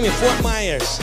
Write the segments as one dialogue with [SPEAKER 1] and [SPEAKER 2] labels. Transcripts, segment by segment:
[SPEAKER 1] time in Fort Myers.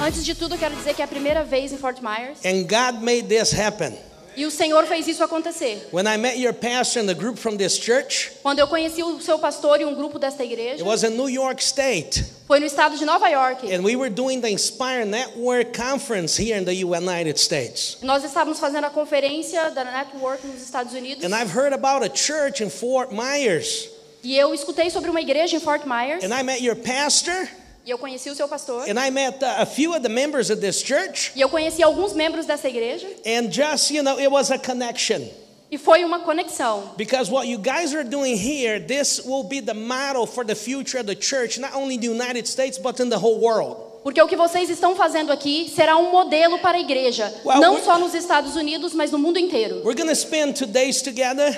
[SPEAKER 2] Antes de tudo, eu quero dizer que é a primeira vez em Fort Myers.
[SPEAKER 1] And God made this happen.
[SPEAKER 2] E o Senhor fez isso acontecer.
[SPEAKER 1] When I met your pastor and the group from this church,
[SPEAKER 2] Quando eu conheci o seu pastor e um grupo desta igreja,
[SPEAKER 1] it was in New York State.
[SPEAKER 2] foi no estado de Nova York.
[SPEAKER 1] And we were doing the Inspire Network conference here in the United States.
[SPEAKER 2] Nós estávamos fazendo a conferência da Network nos Estados Unidos.
[SPEAKER 1] And I've heard about a church in Fort Myers.
[SPEAKER 2] E eu escutei sobre uma igreja em Fort Myers.
[SPEAKER 1] And I met your pastor.
[SPEAKER 2] E eu conheci o seu pastor.
[SPEAKER 1] And I met a few of the members of this church.
[SPEAKER 2] E eu conheci alguns membros dessa igreja.
[SPEAKER 1] And just, it was a connection.
[SPEAKER 2] E foi uma conexão.
[SPEAKER 1] Because what you guys are doing here, this will be the model for the future of the church, not only in the United States, but in the whole world.
[SPEAKER 2] Porque o que vocês estão fazendo aqui será um modelo para a igreja, não só nos Estados Unidos, mas no mundo inteiro.
[SPEAKER 1] We're going to spend 2 days together.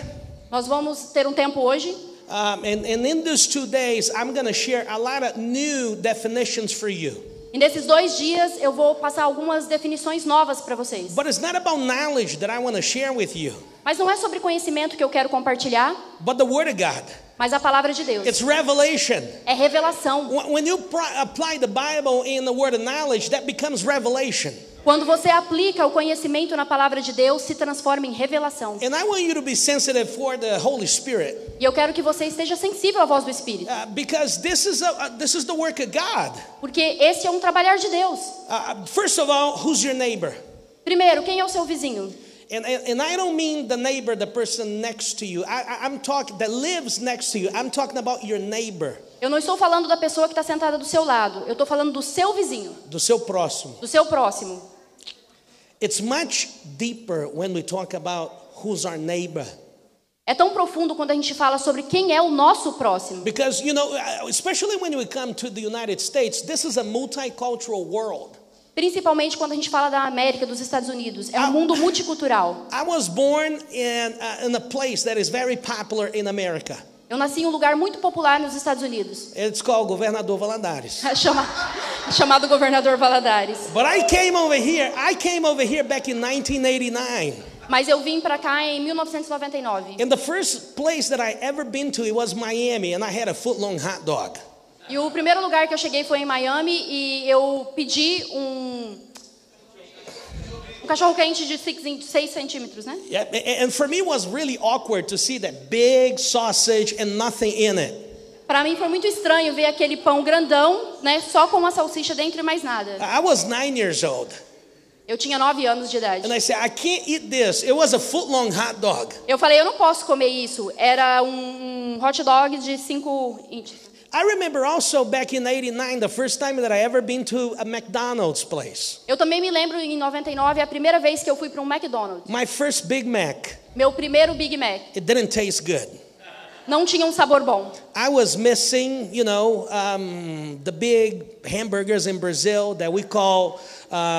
[SPEAKER 2] Nós vamos ter um tempo hoje.
[SPEAKER 1] And in these 2 days, I'm going to share a lot of new definitions for you.
[SPEAKER 2] E nesses 2 dias eu vou passar algumas definições novas para vocês.
[SPEAKER 1] But it's not about knowledge that I want to share with you.
[SPEAKER 2] Mas não é sobre conhecimento que eu quero compartilhar,
[SPEAKER 1] But the Word of God.
[SPEAKER 2] mas a palavra de Deus.
[SPEAKER 1] It's revelation.
[SPEAKER 2] É revelação.
[SPEAKER 1] When you apply the Bible in the word of knowledge, that becomes revelation.
[SPEAKER 2] Quando você aplica o conhecimento na palavra de Deus, se transforma em revelação.
[SPEAKER 1] And I want you to be sensitive for the Holy Spirit.
[SPEAKER 2] E eu quero que você esteja sensível à voz do Espírito.
[SPEAKER 1] Because this is the work of God.
[SPEAKER 2] Porque esse é um trabalhar de Deus.
[SPEAKER 1] First of all, who's your neighbor?
[SPEAKER 2] Primeiro, quem é o seu vizinho?
[SPEAKER 1] And I don't mean the neighbor, the person next to you. I'm talking that lives next to you. I'm talking about your neighbor.
[SPEAKER 2] Eu não estou falando da pessoa que está sentada do seu lado. Eu estou falando do seu vizinho.
[SPEAKER 1] Do seu próximo.
[SPEAKER 2] Do seu próximo.
[SPEAKER 1] It's much deeper when we talk about who's our neighbor.
[SPEAKER 2] É tão profundo quando a gente fala sobre quem é o nosso próximo.
[SPEAKER 1] Because, especially when we come to the United States, this is a multicultural world.
[SPEAKER 2] Principalmente quando a gente fala da América, dos Estados Unidos. É um mundo multicultural.
[SPEAKER 1] I was born in a place that is very popular in America.
[SPEAKER 2] Eu nasci em um lugar muito popular nos Estados Unidos.
[SPEAKER 1] It's called Governador Valadares.
[SPEAKER 2] Chamado Governador Valadares.
[SPEAKER 1] But I came over here back in 1989.
[SPEAKER 2] Mas eu vim para cá em 1999.
[SPEAKER 1] And the first place that I ever been to, it was Miami, and I had a foot-long hot dog.
[SPEAKER 2] E o primeiro lugar que eu cheguei foi em Miami e eu pedi um cachorro quente de 6 centímetros, né?
[SPEAKER 1] Yeah, and for me it was really awkward to see that big sausage and nothing in it.
[SPEAKER 2] Para mim foi muito estranho ver aquele pão grandão, né, só com uma salsicha dentro e mais nada.
[SPEAKER 1] I was 9 years old.
[SPEAKER 2] Eu tinha 9 anos de idade.
[SPEAKER 1] And I said, I can't eat this. It was a foot-long hot dog.
[SPEAKER 2] Eu falei, eu não posso comer isso. Era um hot dog de 5 inches.
[SPEAKER 1] I remember also back in 89, the first time that I ever been to a McDonald's place.
[SPEAKER 2] Eu também me lembro em 99, a primeira vez que eu fui para um McDonald's.
[SPEAKER 1] My first Big Mac.
[SPEAKER 2] Meu primeiro Big Mac.
[SPEAKER 1] It didn't taste good.
[SPEAKER 2] Não tinha um sabor bom.
[SPEAKER 1] I was missing, the big hamburgers in Brazil that we call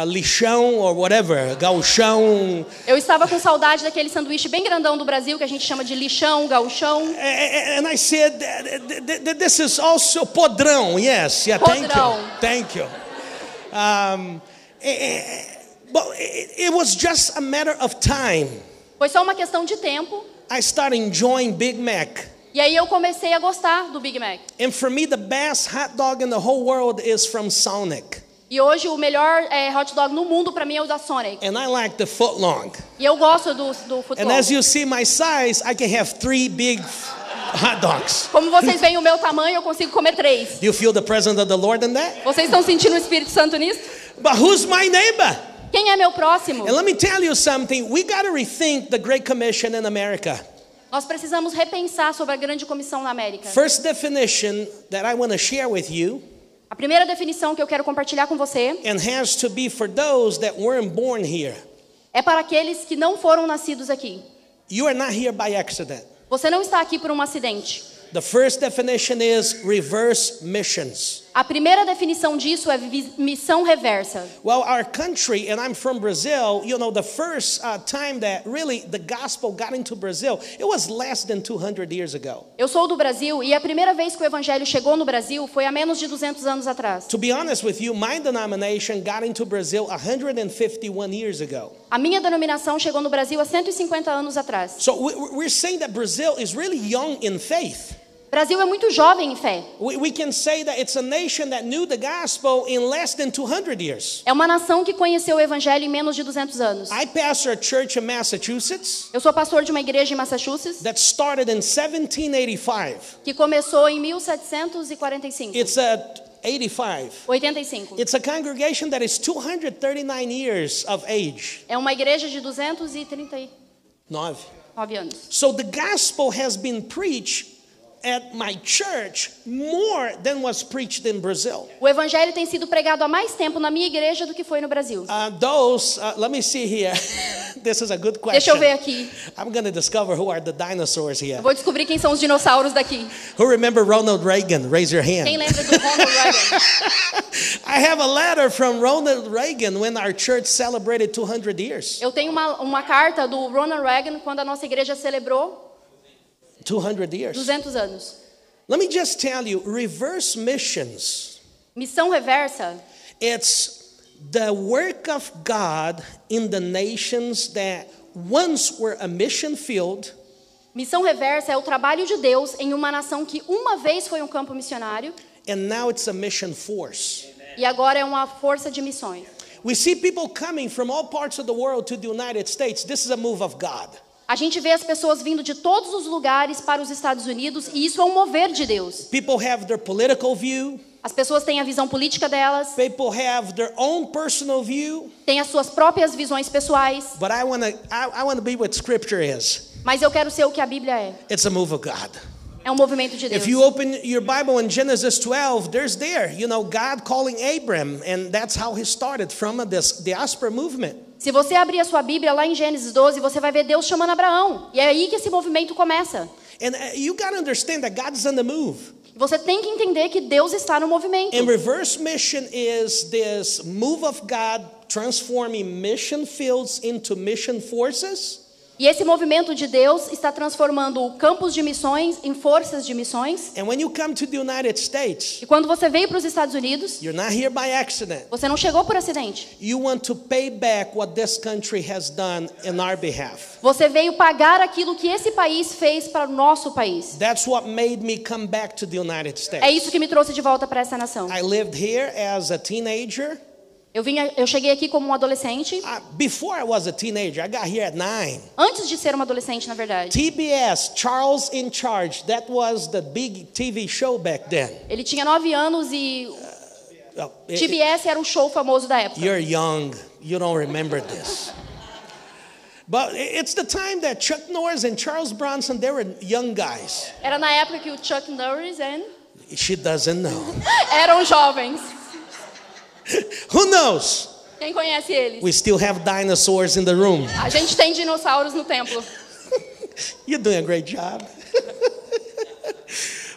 [SPEAKER 1] lixão or whatever, gauchão.
[SPEAKER 2] Eu estava com saudade daquele sanduíche bem grandão do Brasil que a gente chama de lixão, gauchão.
[SPEAKER 1] And I said, this is also podrão. Yes, yeah,
[SPEAKER 2] podrão.
[SPEAKER 1] Thank you. But it was just a matter of time.
[SPEAKER 2] Foi só uma questão de tempo.
[SPEAKER 1] I started enjoying Big Mac.
[SPEAKER 2] E aí eu comecei a gostar do Big Mac.
[SPEAKER 1] And for me, the best hot dog in the whole world is from Sonic.
[SPEAKER 2] E hoje o melhor hot dog no mundo para mim é o da Sonic.
[SPEAKER 1] And I like the foot long.
[SPEAKER 2] E eu gosto do foot long.
[SPEAKER 1] And as you see my size, I can have 3 big hot dogs.
[SPEAKER 2] Como vocês veem o meu tamanho, eu consigo comer 3.
[SPEAKER 1] Do you feel the presence of the Lord in that?
[SPEAKER 2] Vocês estão sentindo o Espírito Santo nisso?
[SPEAKER 1] But who's my neighbor?
[SPEAKER 2] Quem é meu próximo?
[SPEAKER 1] And let me tell you something. We got to rethink the Great Commission in America.
[SPEAKER 2] Nós precisamos repensar sobre a grande comissão na América.
[SPEAKER 1] First definition that I want to share with you.
[SPEAKER 2] A primeira definição que eu quero compartilhar com você.
[SPEAKER 1] And has to be for those that weren't born here.
[SPEAKER 2] É para aqueles que não foram nascidos aqui.
[SPEAKER 1] You are not here by accident.
[SPEAKER 2] Você não está aqui por um acidente.
[SPEAKER 1] The first definition is reverse missions.
[SPEAKER 2] A primeira definição disso é missão reversa.
[SPEAKER 1] Well, our country, and I'm from Brazil, the first time that really the gospel got into Brazil, it was less than 200 years ago.
[SPEAKER 2] Eu sou do Brasil e a primeira vez que o evangelho chegou no Brasil foi há menos de 200 anos atrás.
[SPEAKER 1] To be honest with you, my denomination got into Brazil 151 years ago.
[SPEAKER 2] A minha denominação chegou no Brasil há 150 anos atrás.
[SPEAKER 1] So we're saying that Brazil is really young in faith.
[SPEAKER 2] Brasil é muito jovem em fé.
[SPEAKER 1] We can say that it's a nation that knew the gospel in less than 200 years.
[SPEAKER 2] É uma nação que conheceu o evangelho em menos de 200 anos.
[SPEAKER 1] I pastor a church in Massachusetts
[SPEAKER 2] Eu sou pastor de uma igreja em Massachusetts
[SPEAKER 1] that started in 1785.
[SPEAKER 2] que começou em 1745.
[SPEAKER 1] It's a 85.
[SPEAKER 2] 85.
[SPEAKER 1] It's a congregation that is 239 years of age.
[SPEAKER 2] É uma igreja de 239
[SPEAKER 1] 9.
[SPEAKER 2] anos.
[SPEAKER 1] So the gospel has been preached at my church more than was preached in Brazil.
[SPEAKER 2] O evangelho tem sido pregado há mais tempo na minha igreja do que foi no Brasil.
[SPEAKER 1] Let me see here. This is a good question.
[SPEAKER 2] Deixa eu ver aqui.
[SPEAKER 1] I'm going to discover who are the dinosaurs here.
[SPEAKER 2] Eu vou descobrir quem são os dinossauros daqui.
[SPEAKER 1] Who remember Ronald Reagan? Raise your hand.
[SPEAKER 2] Quem lembra do Ronald Reagan?
[SPEAKER 1] I have a letter from Ronald Reagan when our church celebrated 200 years.
[SPEAKER 2] Eu tenho uma carta do Ronald Reagan quando a nossa igreja celebrou
[SPEAKER 1] 200 years.
[SPEAKER 2] 200 anos.
[SPEAKER 1] Let me just tell you, reverse missions.
[SPEAKER 2] Missão reversa
[SPEAKER 1] It's the work of God in the nations that once were a mission field.
[SPEAKER 2] Missão reversa é o trabalho de Deus em uma nação que uma vez foi um campo missionário
[SPEAKER 1] And now it's a mission force.
[SPEAKER 2] e agora é uma força de missões.
[SPEAKER 1] We see people coming from all parts of the world to the United States. This is a move of God.
[SPEAKER 2] A gente vê as pessoas vindo de todos os lugares para os Estados Unidos e isso é um mover de Deus.
[SPEAKER 1] People have their political view.
[SPEAKER 2] As pessoas têm a visão política delas,
[SPEAKER 1] People have their own personal view.
[SPEAKER 2] têm as suas próprias visões pessoais,
[SPEAKER 1] But I want to be what Scripture is.
[SPEAKER 2] mas eu quero ser o que a Bíblia é.
[SPEAKER 1] It's a move of God.
[SPEAKER 2] É um movimento de Deus.
[SPEAKER 1] If you open your Bible in Genesis 12, there's God calling Abram, and that's how he started from this diaspora movement.
[SPEAKER 2] Se você abrir a sua Bíblia lá em Gênesis 12, você vai ver Deus chamando Abraão. E é aí que esse movimento começa.
[SPEAKER 1] And you got to understand that God is on the move.
[SPEAKER 2] Você tem que entender que Deus está no movimento.
[SPEAKER 1] And reverse mission is this move of God transforming mission fields into mission forces.
[SPEAKER 2] E esse movimento de Deus está transformando campos de missões em forças de missões.
[SPEAKER 1] And when you come to the United States,
[SPEAKER 2] E quando você veio para os Estados Unidos,
[SPEAKER 1] you're not here by accident.
[SPEAKER 2] você não chegou por acidente.
[SPEAKER 1] You want to pay back what this country has done in our behalf.
[SPEAKER 2] Você veio pagar aquilo que esse país fez para o nosso país.
[SPEAKER 1] That's what made me come back to the United
[SPEAKER 2] É
[SPEAKER 1] States.
[SPEAKER 2] isso que me trouxe de volta para essa nação.
[SPEAKER 1] I lived here as a teenager.
[SPEAKER 2] Eu cheguei aqui como um adolescente.
[SPEAKER 1] Before I was a teenager, I got here at 9.
[SPEAKER 2] Antes de ser uma adolescente, na verdade.
[SPEAKER 1] TBS, Charles in Charge, that was the big TV show back then.
[SPEAKER 2] Ele tinha 9 anos e TBS era um show famoso da época.
[SPEAKER 1] You're young, you don't remember this. But it's the time that Chuck Norris and Charles Bronson, they were young guys.
[SPEAKER 2] Era na época que o Chuck Norris
[SPEAKER 1] She doesn't know.
[SPEAKER 2] eram jovens.
[SPEAKER 1] Who knows?
[SPEAKER 2] Quem conhece eles?
[SPEAKER 1] We still have dinosaurs in the room.
[SPEAKER 2] A gente tem dinossauros no templo.
[SPEAKER 1] You're doing a great job.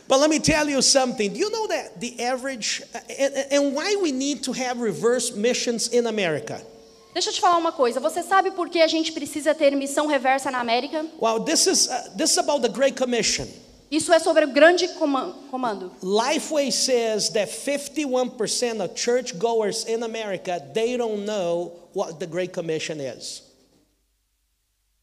[SPEAKER 1] But let me tell you something. Do you know that the average, and why we need to have reverse missions in America?
[SPEAKER 2] Deixa eu te falar uma coisa. Você sabe por que a gente precisa ter missão reversa na América?
[SPEAKER 1] Well, this is about the Great Commission.
[SPEAKER 2] Isso é sobre o grande comando.
[SPEAKER 1] Lifeway says that 51% of churchgoers in America, they don't know what the Great Commission is.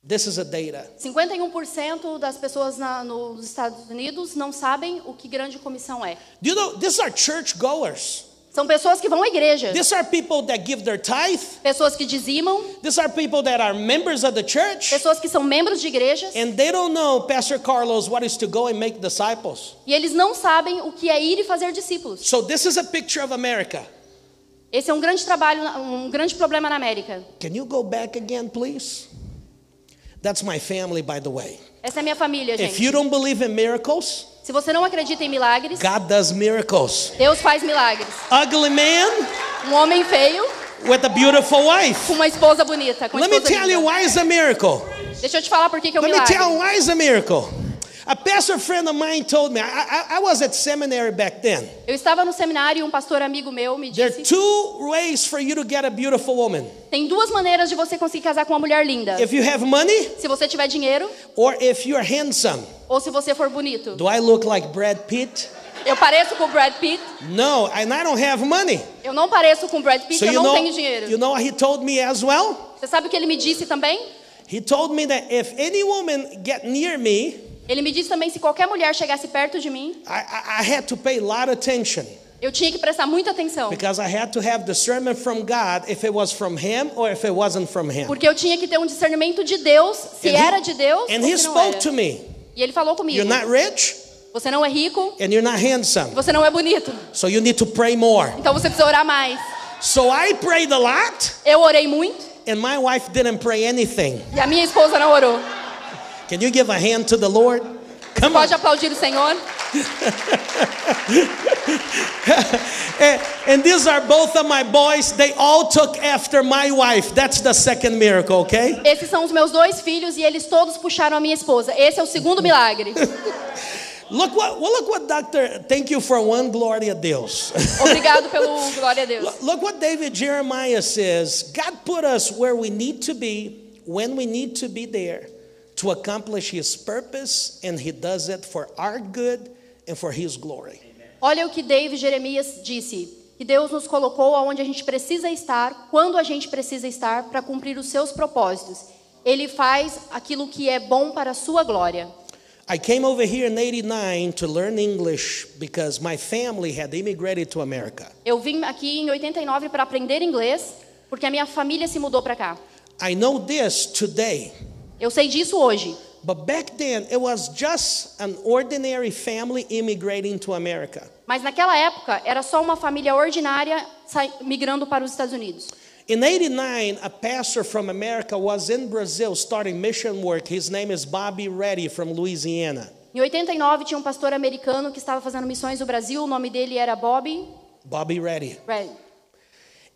[SPEAKER 1] This is a data.
[SPEAKER 2] 51% das pessoas nos Estados Unidos não sabem o que grande comissão é.
[SPEAKER 1] Do you know, these are churchgoers.
[SPEAKER 2] São pessoas que vão à igreja.
[SPEAKER 1] These are people that give their tithe.
[SPEAKER 2] Pessoas que dizimam.
[SPEAKER 1] These are people that are members of the church.
[SPEAKER 2] Pessoas que são membros de igrejas.
[SPEAKER 1] And they don't know, Pastor Carlos, what is to go and make disciples.
[SPEAKER 2] E eles não sabem o que é ir e fazer discípulos.
[SPEAKER 1] So this is a picture of America.
[SPEAKER 2] Esse é um grande trabalho, um grande problema na América.
[SPEAKER 1] Can you go back again, please? That's my family, by the way.
[SPEAKER 2] Essa é a minha família, gente.
[SPEAKER 1] If you don't believe in miracles,
[SPEAKER 2] se você não acredita em milagres,
[SPEAKER 1] God does miracles.
[SPEAKER 2] Deus faz milagres.
[SPEAKER 1] Ugly man
[SPEAKER 2] Um homem feio
[SPEAKER 1] with a beautiful wife.
[SPEAKER 2] com uma esposa bonita. Com
[SPEAKER 1] Let me tell you why it's a miracle.
[SPEAKER 2] Deixa eu te falar por que é um
[SPEAKER 1] Let me
[SPEAKER 2] milagre.
[SPEAKER 1] tell you why it's a miracle. A pastor friend of mine told me, I was at seminary back then.
[SPEAKER 2] Eu estava no seminário e um pastor amigo meu me
[SPEAKER 1] There are
[SPEAKER 2] disse:
[SPEAKER 1] two ways for you to get a beautiful woman.
[SPEAKER 2] tem duas maneiras de você conseguir casar com uma mulher linda.
[SPEAKER 1] If you have money,
[SPEAKER 2] Se você tiver dinheiro
[SPEAKER 1] or if you're handsome.
[SPEAKER 2] ou se você for bonito.
[SPEAKER 1] Do I look like Brad Pitt?
[SPEAKER 2] Eu pareço com o Brad Pitt?
[SPEAKER 1] No, and I don't have money.
[SPEAKER 2] Eu não pareço com o Brad Pitt,
[SPEAKER 1] So
[SPEAKER 2] eu não tenho dinheiro.
[SPEAKER 1] you know what he told me as well?
[SPEAKER 2] Você sabe o que ele me disse também?
[SPEAKER 1] He told me that if any woman get near me,
[SPEAKER 2] Ele me disse também se qualquer mulher chegasse perto de mim,
[SPEAKER 1] I had to pay a lot of attention.
[SPEAKER 2] eu tinha que prestar muita atenção.
[SPEAKER 1] Because I had to have discernment from God if it was from him or if it wasn't from him.
[SPEAKER 2] Porque eu tinha que ter um discernimento de Deus, se era de Deus
[SPEAKER 1] And
[SPEAKER 2] ou
[SPEAKER 1] he
[SPEAKER 2] se não
[SPEAKER 1] spoke
[SPEAKER 2] era.
[SPEAKER 1] to me.
[SPEAKER 2] E ele falou comigo,
[SPEAKER 1] You're not rich
[SPEAKER 2] você não é rico,
[SPEAKER 1] and you're not handsome.
[SPEAKER 2] você não é bonito,
[SPEAKER 1] So you need to pray more.
[SPEAKER 2] então você precisa orar mais.
[SPEAKER 1] So I prayed a lot
[SPEAKER 2] Eu orei muito
[SPEAKER 1] and my wife didn't pray anything.
[SPEAKER 2] e a minha esposa não orou.
[SPEAKER 1] Can you give a hand to the Lord? Come on.
[SPEAKER 2] Pode aplaudir o Senhor?
[SPEAKER 1] And these are both of my boys. They all took after my wife. That's the second miracle, okay?
[SPEAKER 2] Esses são os meus 2 filhos e eles todos puxaram a minha esposa. Esse é o segundo milagre.
[SPEAKER 1] Look what Doctor, thank you for one, glória a Deus.
[SPEAKER 2] Obrigado pelo glória a Deus.
[SPEAKER 1] Look what David Jeremiah says. God put us where we need to be, when we need to be there, to accomplish his purpose, and he does it for our good and for his glory.
[SPEAKER 2] Olha o que David Jeremias disse, que Deus nos colocou aonde a gente precisa estar, quando a gente precisa estar, para cumprir os seus propósitos. Ele faz aquilo que é bom para a sua glória.
[SPEAKER 1] I came over here in 89 to learn English because my family had immigrated to America.
[SPEAKER 2] Eu vim aqui em 89 para aprender inglês, porque a minha família se mudou para cá.
[SPEAKER 1] I know this today,
[SPEAKER 2] Eu sei disso hoje.
[SPEAKER 1] but back then it was just an ordinary family immigrating to America.
[SPEAKER 2] Mas naquela época era só uma família ordinária migrando para os Estados Unidos.
[SPEAKER 1] In 89, a pastor from America was in Brazil starting mission work. His name is Bobby Reddy from Louisiana.
[SPEAKER 2] Em 89 tinha um pastor americano que estava fazendo missões no Brasil, o nome dele era Bobby
[SPEAKER 1] Reddy.
[SPEAKER 2] Reddy.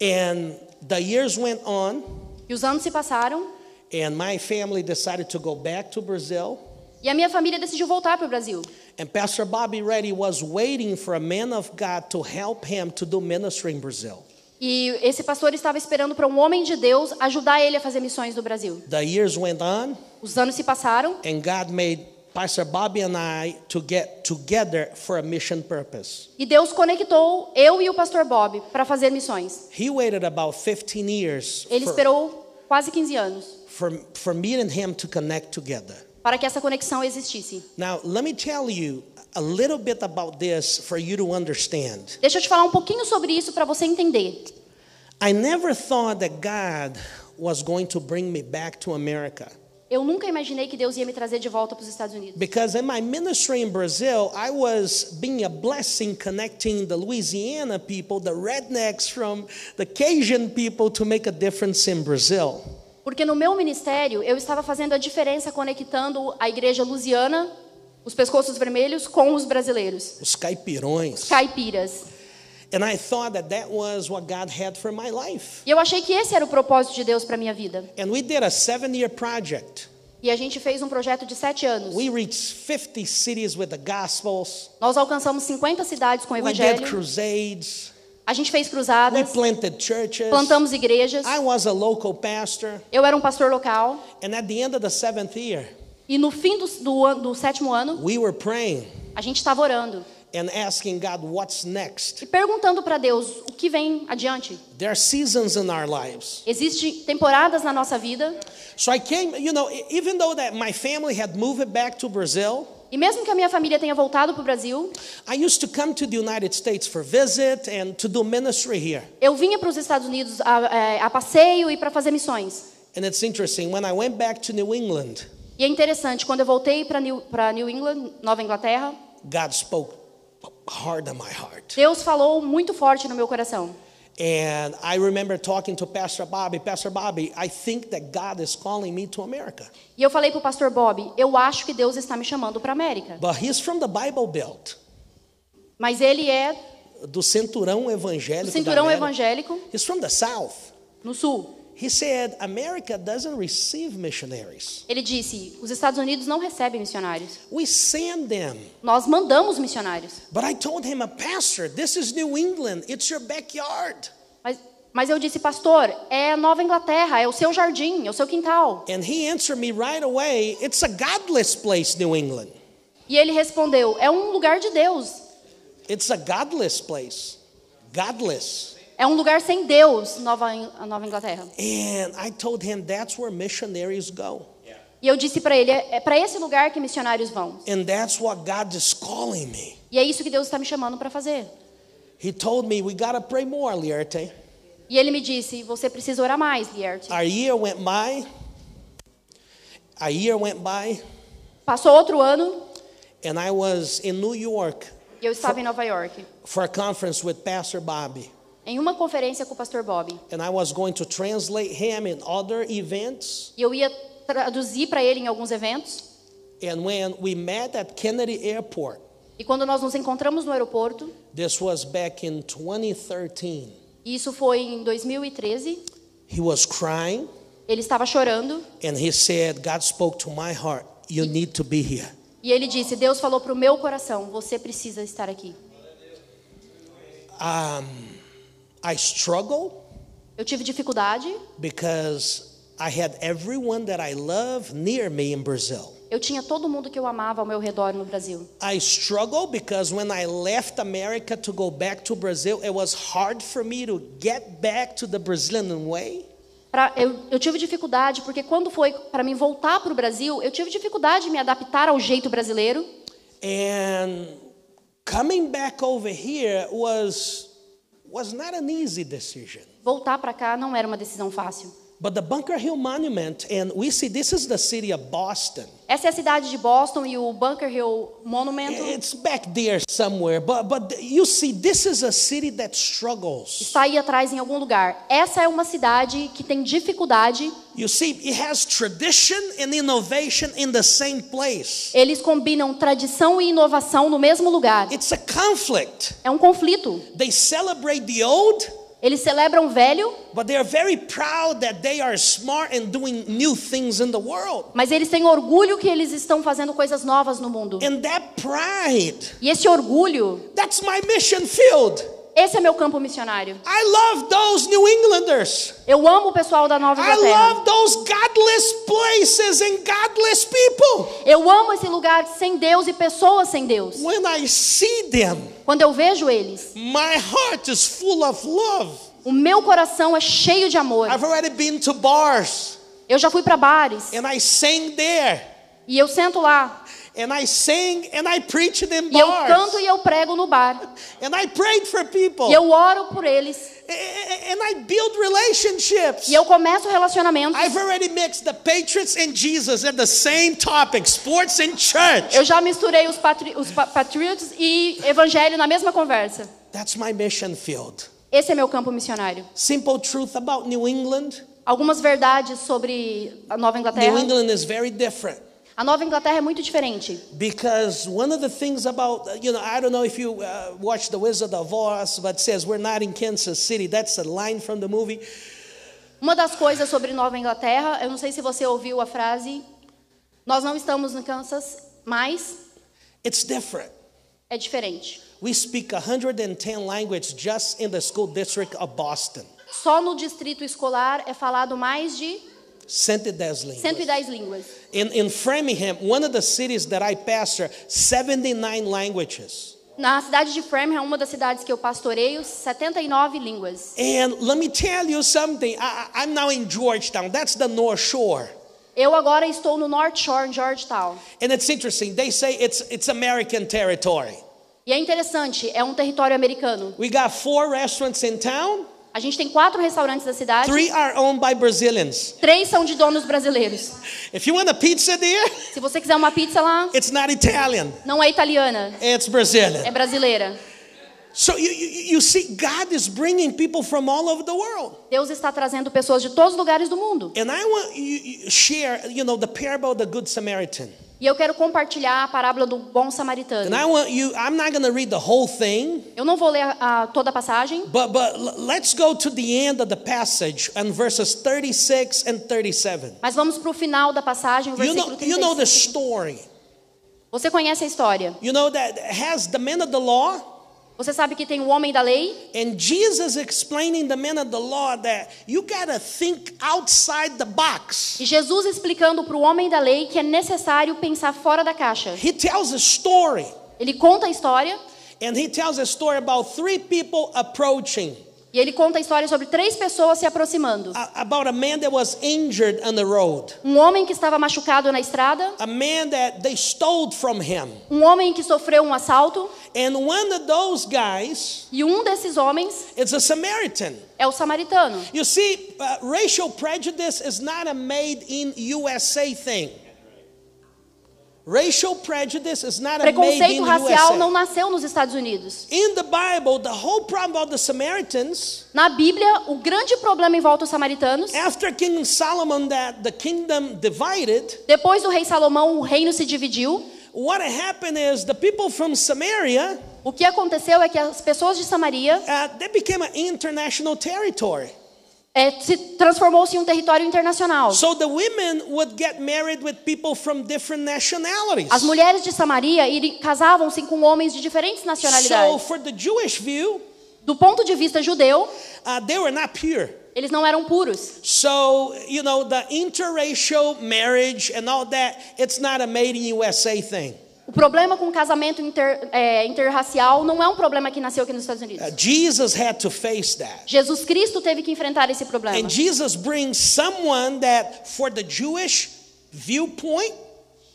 [SPEAKER 1] And the years went on,
[SPEAKER 2] E os anos se passaram
[SPEAKER 1] and my family decided to go back to Brazil.
[SPEAKER 2] e a minha família decidiu voltar para o Brasil.
[SPEAKER 1] And Pastor Bobby Reddy was waiting for a man of God to help him to do ministry in Brazil.
[SPEAKER 2] E esse pastor estava esperando para um homem de Deus ajudar ele a fazer missões no Brasil.
[SPEAKER 1] The years went on,
[SPEAKER 2] Os anos se passaram
[SPEAKER 1] and God made Pastor Bobby and I to get together for a mission purpose.
[SPEAKER 2] e Deus conectou eu e o pastor Bob para fazer missões.
[SPEAKER 1] He waited about 15 years
[SPEAKER 2] Ele esperou quase 15 anos
[SPEAKER 1] for me and him to connect together.
[SPEAKER 2] para que essa conexão existisse.
[SPEAKER 1] Now, let me tell you a little bit about this for you to understand.
[SPEAKER 2] Deixa eu te falar um pouquinho sobre isso para você entender.
[SPEAKER 1] I never thought that God was going to bring me back to America.
[SPEAKER 2] Eu nunca imaginei que Deus ia me trazer de volta para os Estados Unidos.
[SPEAKER 1] Because in my ministry in Brazil, I was being a blessing connecting the Louisiana people, the rednecks from the Cajun people to make a difference in Brazil.
[SPEAKER 2] Porque no meu ministério, eu estava fazendo a diferença conectando a igreja lusiana, os pescoços vermelhos, com os brasileiros,
[SPEAKER 1] Os caipirões.
[SPEAKER 2] caipiras.
[SPEAKER 1] And I thought that that was what God had for my life.
[SPEAKER 2] E eu achei que esse era o propósito de Deus para minha vida.
[SPEAKER 1] And we did a 7-year project.
[SPEAKER 2] E a gente fez um projeto de 7 anos.
[SPEAKER 1] We reached 50 cities with the Gospels.
[SPEAKER 2] Nós alcançamos 50 cidades com o
[SPEAKER 1] We did
[SPEAKER 2] evangelho.
[SPEAKER 1] crusades.
[SPEAKER 2] A gente fez
[SPEAKER 1] We
[SPEAKER 2] cruzadas,
[SPEAKER 1] planted churches.
[SPEAKER 2] plantamos igrejas.
[SPEAKER 1] I was a local pastor.
[SPEAKER 2] Eu era um pastor local.
[SPEAKER 1] And at the end of the 7th year,
[SPEAKER 2] E no fim do 7º ano,
[SPEAKER 1] we were praying
[SPEAKER 2] a gente estava orando
[SPEAKER 1] and asking God, what's next?
[SPEAKER 2] e perguntando para Deus o que vem adiante.
[SPEAKER 1] There are seasons in our lives.
[SPEAKER 2] Existem temporadas na nossa vida.
[SPEAKER 1] So I came, even though that my family had moved back to Brazil,
[SPEAKER 2] E mesmo que a minha família tenha voltado para o Brasil,
[SPEAKER 1] I used to come to the United States for visit and to do ministry here.
[SPEAKER 2] eu vinha para os Estados Unidos a passeio e para fazer missões.
[SPEAKER 1] And it's interesting, when I went back to New England,
[SPEAKER 2] E é interessante, quando eu voltei para New England, Nova Inglaterra,
[SPEAKER 1] God spoke hard on my heart.
[SPEAKER 2] Deus falou muito forte no meu coração.
[SPEAKER 1] And I remember talking to Pastor Bobby, I think that God is calling me to America.
[SPEAKER 2] E eu falei para o pastor Bob, eu acho que Deus está me chamando para a América.
[SPEAKER 1] But he's from the Bible Belt.
[SPEAKER 2] Mas ele é
[SPEAKER 1] Do cinturão evangélico.
[SPEAKER 2] do cinturão
[SPEAKER 1] da América.
[SPEAKER 2] evangélico
[SPEAKER 1] He's from the South.
[SPEAKER 2] no sul.
[SPEAKER 1] He said, America doesn't receive missionaries.
[SPEAKER 2] Ele disse, os Estados Unidos não recebem missionários.
[SPEAKER 1] We send them.
[SPEAKER 2] Nós mandamos missionários.
[SPEAKER 1] But I told him, Pastor, this is New England. It's your backyard.
[SPEAKER 2] Mas eu disse, pastor, é Nova Inglaterra, é o seu jardim, é o seu quintal.
[SPEAKER 1] And he answered me right away, it's a godless place, New England.
[SPEAKER 2] E ele respondeu, é um lugar de Deus.
[SPEAKER 1] It's a godless place. Godless.
[SPEAKER 2] É um lugar sem Deus, Nova Inglaterra.
[SPEAKER 1] And I told him that's where missionaries go.
[SPEAKER 2] E eu disse para ele, é para esse lugar que missionários vão.
[SPEAKER 1] And that's what God is calling me.
[SPEAKER 2] E é isso que Deus está me chamando para fazer.
[SPEAKER 1] He told me, we got to pray more, Lierte.
[SPEAKER 2] E ele me disse, você precisa orar mais, Lierte.
[SPEAKER 1] A year went by.
[SPEAKER 2] Passou outro ano
[SPEAKER 1] And I was in New York
[SPEAKER 2] e eu estava em Nova York,
[SPEAKER 1] for a conference with Pastor Bobby.
[SPEAKER 2] em uma conferência com o pastor Bob.
[SPEAKER 1] And I was going to translate him in other events.
[SPEAKER 2] E eu ia traduzir para ele em alguns eventos.
[SPEAKER 1] And when we met at Kennedy Airport,
[SPEAKER 2] E quando nós nos encontramos no aeroporto,
[SPEAKER 1] this was back in 2013,
[SPEAKER 2] e isso foi em 2013,
[SPEAKER 1] he was crying
[SPEAKER 2] ele estava chorando.
[SPEAKER 1] and he said, God spoke to my heart, you need to be here.
[SPEAKER 2] E ele disse, Deus falou para o meu coração, você precisa estar aqui.
[SPEAKER 1] I struggled
[SPEAKER 2] Eu tive dificuldade.
[SPEAKER 1] because I had everyone that I love near me in Brazil.
[SPEAKER 2] Eu tinha todo mundo que eu amava ao meu redor no Brasil.
[SPEAKER 1] I struggled because when I left America to go back to Brazil, it was hard for me to get back to the Brazilian way.
[SPEAKER 2] Eu tive dificuldade porque quando foi para mim voltar para o Brasil, eu tive dificuldade de me adaptar ao jeito brasileiro.
[SPEAKER 1] And coming back over here was not an easy decision.
[SPEAKER 2] Voltar para cá não era uma decisão fácil.
[SPEAKER 1] But the Bunker Hill Monument, and we see this is the city of Boston.
[SPEAKER 2] Essa é a cidade de Boston e o Bunker Hill Monument
[SPEAKER 1] It's back there somewhere, but you see, this is a city that struggles.
[SPEAKER 2] está aí atrás em algum lugar. Essa é uma cidade que tem dificuldade.
[SPEAKER 1] You see, it has tradition and innovation in the same place.
[SPEAKER 2] Eles combinam tradição e inovação no mesmo lugar.
[SPEAKER 1] It's a conflict.
[SPEAKER 2] É um conflito.
[SPEAKER 1] They celebrate the old,
[SPEAKER 2] Eles celebram o velho,
[SPEAKER 1] but they are very proud that they are smart and doing new things in the world.
[SPEAKER 2] mas eles têm orgulho que eles estão fazendo coisas novas no mundo.
[SPEAKER 1] And that pride,
[SPEAKER 2] E esse orgulho,
[SPEAKER 1] that's my mission field.
[SPEAKER 2] esse é meu campo missionário.
[SPEAKER 1] I love those New Englanders.
[SPEAKER 2] Eu amo o pessoal da Nova
[SPEAKER 1] I
[SPEAKER 2] Inglaterra.
[SPEAKER 1] love those godless places and godless people.
[SPEAKER 2] Eu amo esse lugar sem Deus e pessoas sem Deus.
[SPEAKER 1] When I see them,
[SPEAKER 2] Quando eu vejo eles,
[SPEAKER 1] my heart is full of love.
[SPEAKER 2] o meu coração é cheio de amor.
[SPEAKER 1] I've already been to bars
[SPEAKER 2] Eu já fui para bares
[SPEAKER 1] and I sang there.
[SPEAKER 2] e eu sento lá
[SPEAKER 1] And I sang and I preached in
[SPEAKER 2] e eu
[SPEAKER 1] bars.
[SPEAKER 2] canto e eu prego no bar.
[SPEAKER 1] And I prayed for people.
[SPEAKER 2] E eu oro por eles
[SPEAKER 1] And I build relationships.
[SPEAKER 2] e eu começo relacionamentos.
[SPEAKER 1] I've already mixed the Patriots and Jesus at the same topic, sports and church.
[SPEAKER 2] Eu já misturei os Patriots e Evangelho na mesma conversa.
[SPEAKER 1] That's my mission field.
[SPEAKER 2] Esse é meu campo missionário.
[SPEAKER 1] Simple truth about New England.
[SPEAKER 2] Algumas verdades sobre a Nova
[SPEAKER 1] New
[SPEAKER 2] Inglaterra.
[SPEAKER 1] England is very different.
[SPEAKER 2] A Nova Inglaterra é muito diferente.
[SPEAKER 1] Because one of the things about, I don't know if you watch The Wizard of Oz, but it says we're not in Kansas City. That's a line from the movie.
[SPEAKER 2] Uma das coisas sobre Nova Inglaterra, eu não sei se você ouviu a frase, nós não estamos no Kansas, mas
[SPEAKER 1] It's different.
[SPEAKER 2] é diferente.
[SPEAKER 1] We speak 110 languages just in the school district of Boston.
[SPEAKER 2] Só no distrito escolar é falado mais de
[SPEAKER 1] 110 línguas.
[SPEAKER 2] 110 línguas.
[SPEAKER 1] In Framingham, one of the cities that I pastor, 79 languages.
[SPEAKER 2] Na cidade de Framingham, uma das cidades que eu pastoreio, 79 línguas.
[SPEAKER 1] And let me tell you something. I'm now in Georgetown. That's the North Shore.
[SPEAKER 2] Eu agora estou no North Shore, em Georgetown.
[SPEAKER 1] And it's interesting. They say it's American territory.
[SPEAKER 2] E é interessante, é um território americano.
[SPEAKER 1] We got 4 restaurants in town.
[SPEAKER 2] A gente tem 4 restaurantes da cidade.
[SPEAKER 1] 3 are owned by Brazilians.
[SPEAKER 2] 3 são de donos brasileiros.
[SPEAKER 1] If you want a pizza there,
[SPEAKER 2] Se você quiser uma pizza lá,
[SPEAKER 1] it's not Italian.
[SPEAKER 2] não é italiana,
[SPEAKER 1] It's Brazilian.
[SPEAKER 2] é brasileira.
[SPEAKER 1] So you see, God is bringing people from all over the world.
[SPEAKER 2] Deus está trazendo pessoas de todos os lugares do mundo.
[SPEAKER 1] And I want you share, the parable of the Good Samaritan.
[SPEAKER 2] E eu quero compartilhar a parábola do bom samaritano.
[SPEAKER 1] And I'm not going to read the whole thing.
[SPEAKER 2] Eu não vou ler toda a passagem.
[SPEAKER 1] But let's go to the end of the passage and verses 36 and 37.
[SPEAKER 2] Mas vamos para o final da passagem, o versículo
[SPEAKER 1] You know the
[SPEAKER 2] 35.
[SPEAKER 1] story.
[SPEAKER 2] Você conhece a história.
[SPEAKER 1] You know that has the men of the law.
[SPEAKER 2] Você sabe que tem o homem da lei.
[SPEAKER 1] And Jesus explaining the men of the law that you got to think outside the box.
[SPEAKER 2] E Jesus explicando para o homem da lei que é necessário pensar fora da caixa.
[SPEAKER 1] He tells a story.
[SPEAKER 2] Ele conta a história.
[SPEAKER 1] And he tells a story about 3 people approaching.
[SPEAKER 2] E ele conta a história sobre 3 pessoas se aproximando.
[SPEAKER 1] About a man that was injured on the road.
[SPEAKER 2] Um homem que estava machucado na estrada.
[SPEAKER 1] A man that they stole from him.
[SPEAKER 2] Um homem que sofreu um assalto.
[SPEAKER 1] And one of those guys,
[SPEAKER 2] e um desses homens,
[SPEAKER 1] it's a Samaritan.
[SPEAKER 2] É o samaritano.
[SPEAKER 1] You see, racial prejudice is not a made in USA thing. Racial prejudice is not a made in
[SPEAKER 2] Preconceito racial
[SPEAKER 1] USA.
[SPEAKER 2] não nasceu nos Estados Unidos.
[SPEAKER 1] In the Bible, the whole problem about the Samaritans,
[SPEAKER 2] Na Bíblia, o grande problema envolve os samaritanos.
[SPEAKER 1] after King Solomon that the kingdom divided,
[SPEAKER 2] Depois do rei Salomão, o reino se dividiu.
[SPEAKER 1] what happened is the people from Samaria,
[SPEAKER 2] O que aconteceu é que as pessoas de Samaria
[SPEAKER 1] they became an international territory.
[SPEAKER 2] Transformou-se em um território internacional.
[SPEAKER 1] So the women would get married with people from different nationalities.
[SPEAKER 2] As mulheres de Samaria casavam-se com homens de diferentes
[SPEAKER 1] So
[SPEAKER 2] nacionalidades.
[SPEAKER 1] for the Jewish view,
[SPEAKER 2] Do ponto de vista judeu,
[SPEAKER 1] they were not pure.
[SPEAKER 2] eles não eram puros.
[SPEAKER 1] So, you know, the interracial marriage and all that, it's not a made in USA thing.
[SPEAKER 2] O problema com o casamento interracial não é um problema que nasceu aqui nos Estados Unidos.
[SPEAKER 1] Jesus had to face that.
[SPEAKER 2] Jesus Cristo teve que enfrentar esse problema.
[SPEAKER 1] And Jesus brings someone that, for the Jewish viewpoint,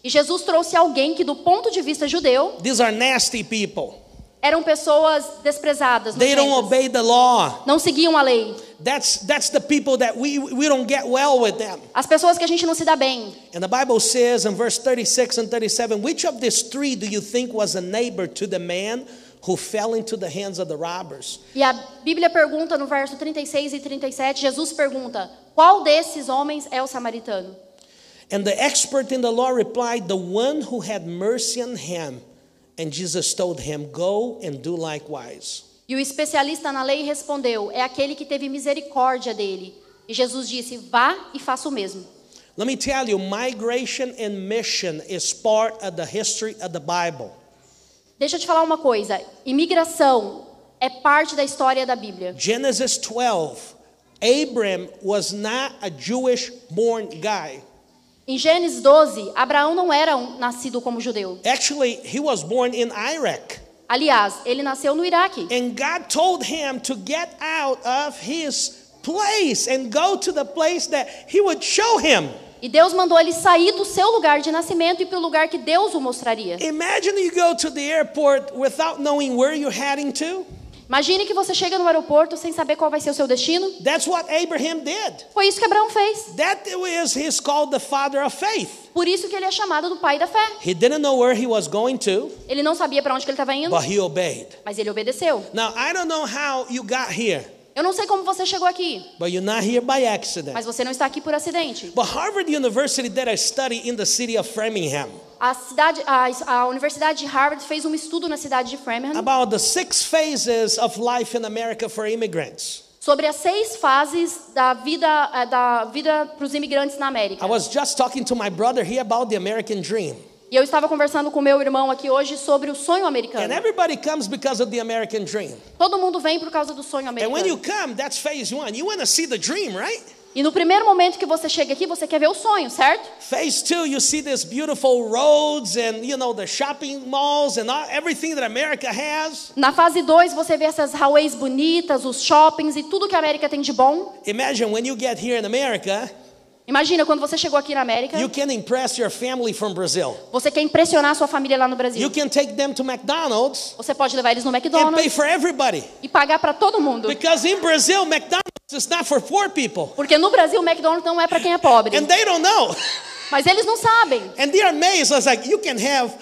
[SPEAKER 2] E Jesus trouxe alguém que, do ponto de vista judeu,
[SPEAKER 1] these are nasty people.
[SPEAKER 2] eram pessoas desprezadas,
[SPEAKER 1] They don't
[SPEAKER 2] nojentas.
[SPEAKER 1] obey the law.
[SPEAKER 2] Não seguiam a lei.
[SPEAKER 1] That's the people that we don't get well with them.
[SPEAKER 2] As pessoas que a gente não se dá bem.
[SPEAKER 1] And the Bible says in verse 36 and 37, which of these 3 do you think was a neighbor to the man who fell into the hands of the robbers?
[SPEAKER 2] E a Bíblia pergunta no verso 36 e 37, Jesus pergunta, qual desses homens é o samaritano?
[SPEAKER 1] And the expert in the law replied, the one who had mercy on him. And Jesus told him, go and do likewise.
[SPEAKER 2] E o especialista na lei respondeu, é aquele que teve misericórdia dele. E Jesus disse, vá e faça o mesmo.
[SPEAKER 1] Let me tell you, migration and mission is part of the history of the Bible.
[SPEAKER 2] Deixa eu te falar uma coisa, imigração é parte da história da Bíblia.
[SPEAKER 1] Genesis 12, Abram was not a Jewish born guy.
[SPEAKER 2] Em Gênesis 12, Abraão não era nascido como judeu.
[SPEAKER 1] Actually, he was born in Iraq.
[SPEAKER 2] Aliás, ele nasceu no Iraque.
[SPEAKER 1] And God told him to get out of his place and go to the place that he would show him.
[SPEAKER 2] E Deus mandou ele sair do seu lugar de nascimento e ir para o lugar que Deus o mostraria.
[SPEAKER 1] Imagine you go to the airport without knowing where you're heading to.
[SPEAKER 2] Imagine que você chega no aeroporto sem saber qual vai ser o seu destino.
[SPEAKER 1] That's what Abraham did.
[SPEAKER 2] Foi isso que Abraão fez.
[SPEAKER 1] He's called the father of faith.
[SPEAKER 2] Por isso que ele é chamado do pai da fé.
[SPEAKER 1] He didn't know where he was going to,
[SPEAKER 2] Ele não sabia para onde que ele estava indo,
[SPEAKER 1] but he obeyed.
[SPEAKER 2] mas ele obedeceu.
[SPEAKER 1] Now, I don't know how you got here,
[SPEAKER 2] Eu não sei como você chegou aqui,
[SPEAKER 1] but you're not here by accident.
[SPEAKER 2] mas você não está aqui por acidente.
[SPEAKER 1] But Harvard University did a study in the city of Framingham
[SPEAKER 2] A Universidade de Harvard fez um estudo na cidade de Framingham
[SPEAKER 1] about the 6 phases of life in America for immigrants.
[SPEAKER 2] sobre as 6 fases da vida para os imigrantes na América.
[SPEAKER 1] I was just talking to my brother here about the American dream.
[SPEAKER 2] E eu estava conversando com meu irmão aqui hoje sobre o sonho
[SPEAKER 1] And
[SPEAKER 2] americano.
[SPEAKER 1] everybody comes because of the American dream.
[SPEAKER 2] Todo mundo vem por causa do sonho
[SPEAKER 1] And when you
[SPEAKER 2] americano.
[SPEAKER 1] come, that's phase 1. You want to see the dream, right?
[SPEAKER 2] E no primeiro momento que você chega aqui, você quer ver o sonho, certo?
[SPEAKER 1] Phase 2, you see these beautiful roads and, you know, the shopping malls and everything that America has.
[SPEAKER 2] Na fase 2, você vê essas highways bonitas, os shoppings e tudo que a América tem de bom.
[SPEAKER 1] Imagine when you get here in America,
[SPEAKER 2] Imagina, quando você chegou aqui na América,
[SPEAKER 1] you can impress your family from Brazil.
[SPEAKER 2] você quer impressionar sua família lá no Brasil.
[SPEAKER 1] You can take them to McDonald's
[SPEAKER 2] Você pode levar eles no
[SPEAKER 1] and pay
[SPEAKER 2] McDonald's
[SPEAKER 1] for everybody.
[SPEAKER 2] e pagar para todo mundo.
[SPEAKER 1] Because in Brazil, McDonald's is not for poor people.
[SPEAKER 2] Porque no Brasil, o McDonald's não é para quem é pobre.
[SPEAKER 1] And they don't know.
[SPEAKER 2] Mas eles não sabem.
[SPEAKER 1] And they're amazed. I was like, you can have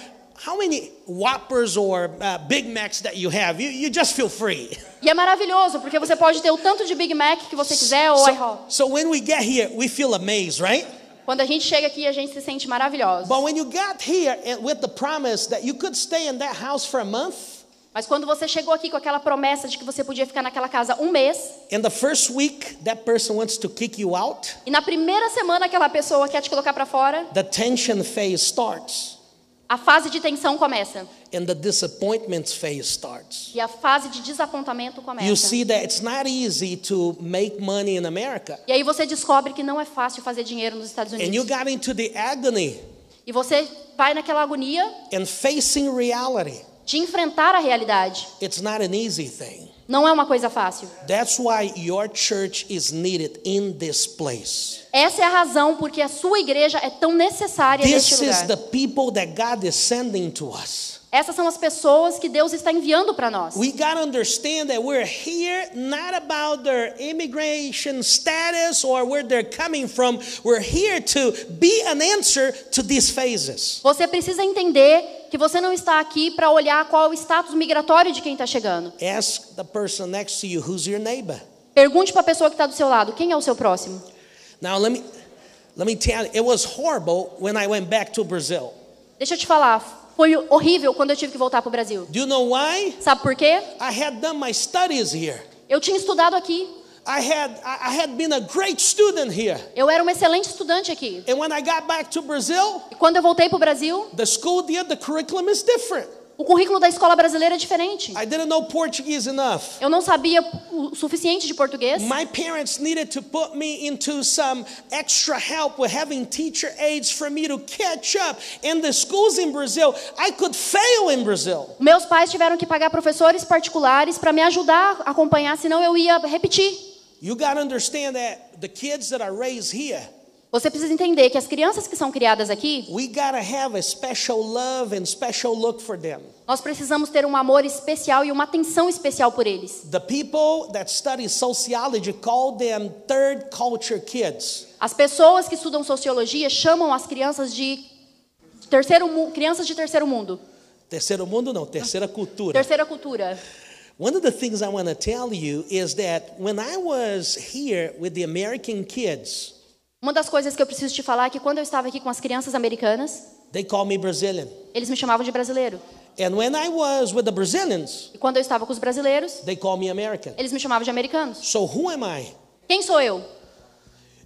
[SPEAKER 1] how many Whoppers or Big Macs that you have. You just feel free.
[SPEAKER 2] E é maravilhoso, porque você pode ter o tanto de Big Mac que você quiser ou IHOP.
[SPEAKER 1] So when we get here, we feel amazed, right?
[SPEAKER 2] Quando a gente chega aqui, a gente se sente maravilhoso.
[SPEAKER 1] But when you got here with the promise that you could stay in that house for a month,
[SPEAKER 2] Mas quando você chegou aqui com aquela promessa de que você podia ficar naquela casa um mês,
[SPEAKER 1] in the first week, that person wants to kick you out,
[SPEAKER 2] e na primeira semana aquela pessoa quer te colocar para fora,
[SPEAKER 1] the tension phase starts.
[SPEAKER 2] a fase de tensão começa.
[SPEAKER 1] And the disappointment phase starts.
[SPEAKER 2] E a fase de desapontamento começa.
[SPEAKER 1] You see that it's not easy to make money in America.
[SPEAKER 2] E aí você descobre que não é fácil fazer dinheiro nos Estados
[SPEAKER 1] And you
[SPEAKER 2] Unidos.
[SPEAKER 1] got into the agony
[SPEAKER 2] E você vai naquela agonia
[SPEAKER 1] and facing reality.
[SPEAKER 2] de enfrentar a realidade.
[SPEAKER 1] It's not an easy thing.
[SPEAKER 2] Não é uma coisa fácil.
[SPEAKER 1] That's why your church is needed in this place.
[SPEAKER 2] Essa é a razão porque a sua igreja é tão necessária neste
[SPEAKER 1] This is
[SPEAKER 2] lugar.
[SPEAKER 1] the people that God is sending to us.
[SPEAKER 2] Essas são as pessoas que Deus está enviando para nós.
[SPEAKER 1] We got to understand that we're here not about their immigration status or where they're coming from. We're here to be an answer to these phases.
[SPEAKER 2] Você precisa entender que você não está aqui para olhar qual é o status migratório de quem está chegando.
[SPEAKER 1] Ask the person next to you, who's your neighbor?
[SPEAKER 2] Pergunte para a pessoa que está do seu lado, quem é o seu próximo?
[SPEAKER 1] Now let me tell you, it was horrible when I went back to Brazil.
[SPEAKER 2] Deixa eu te falar, foi horrível quando eu tive que voltar para o Brasil.
[SPEAKER 1] Do you know why?
[SPEAKER 2] Sabe por quê?
[SPEAKER 1] I had done my studies here.
[SPEAKER 2] Eu tinha estudado aqui.
[SPEAKER 1] I had been a great student here.
[SPEAKER 2] Eu era uma excelente estudante aqui.
[SPEAKER 1] And when I got back to Brazil,
[SPEAKER 2] E quando eu voltei para o Brasil,
[SPEAKER 1] the school there, the curriculum is different.
[SPEAKER 2] o currículo da escola brasileira é diferente.
[SPEAKER 1] I didn't know Portuguese enough.
[SPEAKER 2] Eu não sabia o suficiente de português.
[SPEAKER 1] My parents needed to put me into some extra help with having teacher aides for me to catch up. And the schools in Brazil, I could fail in Brazil.
[SPEAKER 2] Meus pais tiveram que pagar professores particulares para me ajudar a acompanhar, senão eu ia repetir.
[SPEAKER 1] You got to understand that the kids that are raised here,
[SPEAKER 2] Você precisa entender que as crianças que são criadas aqui,
[SPEAKER 1] we got to have a special love and special look for them.
[SPEAKER 2] nós precisamos ter um amor especial e uma atenção especial por eles.
[SPEAKER 1] The people that study sociology call them third culture kids.
[SPEAKER 2] As pessoas que estudam sociologia chamam as crianças de crianças de terceiro mundo,
[SPEAKER 1] Terceiro mundo não, terceira cultura.
[SPEAKER 2] terceira cultura.
[SPEAKER 1] One of the things I want to tell you is that when I was here with the American kids,
[SPEAKER 2] Uma das coisas que eu preciso te falar é que quando eu estava aqui com as crianças americanas,
[SPEAKER 1] they call me Brazilian.
[SPEAKER 2] eles me chamavam de brasileiro.
[SPEAKER 1] And when I was with the Brazilians,
[SPEAKER 2] E quando eu estava com os brasileiros,
[SPEAKER 1] they call me American.
[SPEAKER 2] eles me chamavam de americanos.
[SPEAKER 1] So who am I?
[SPEAKER 2] Quem sou eu?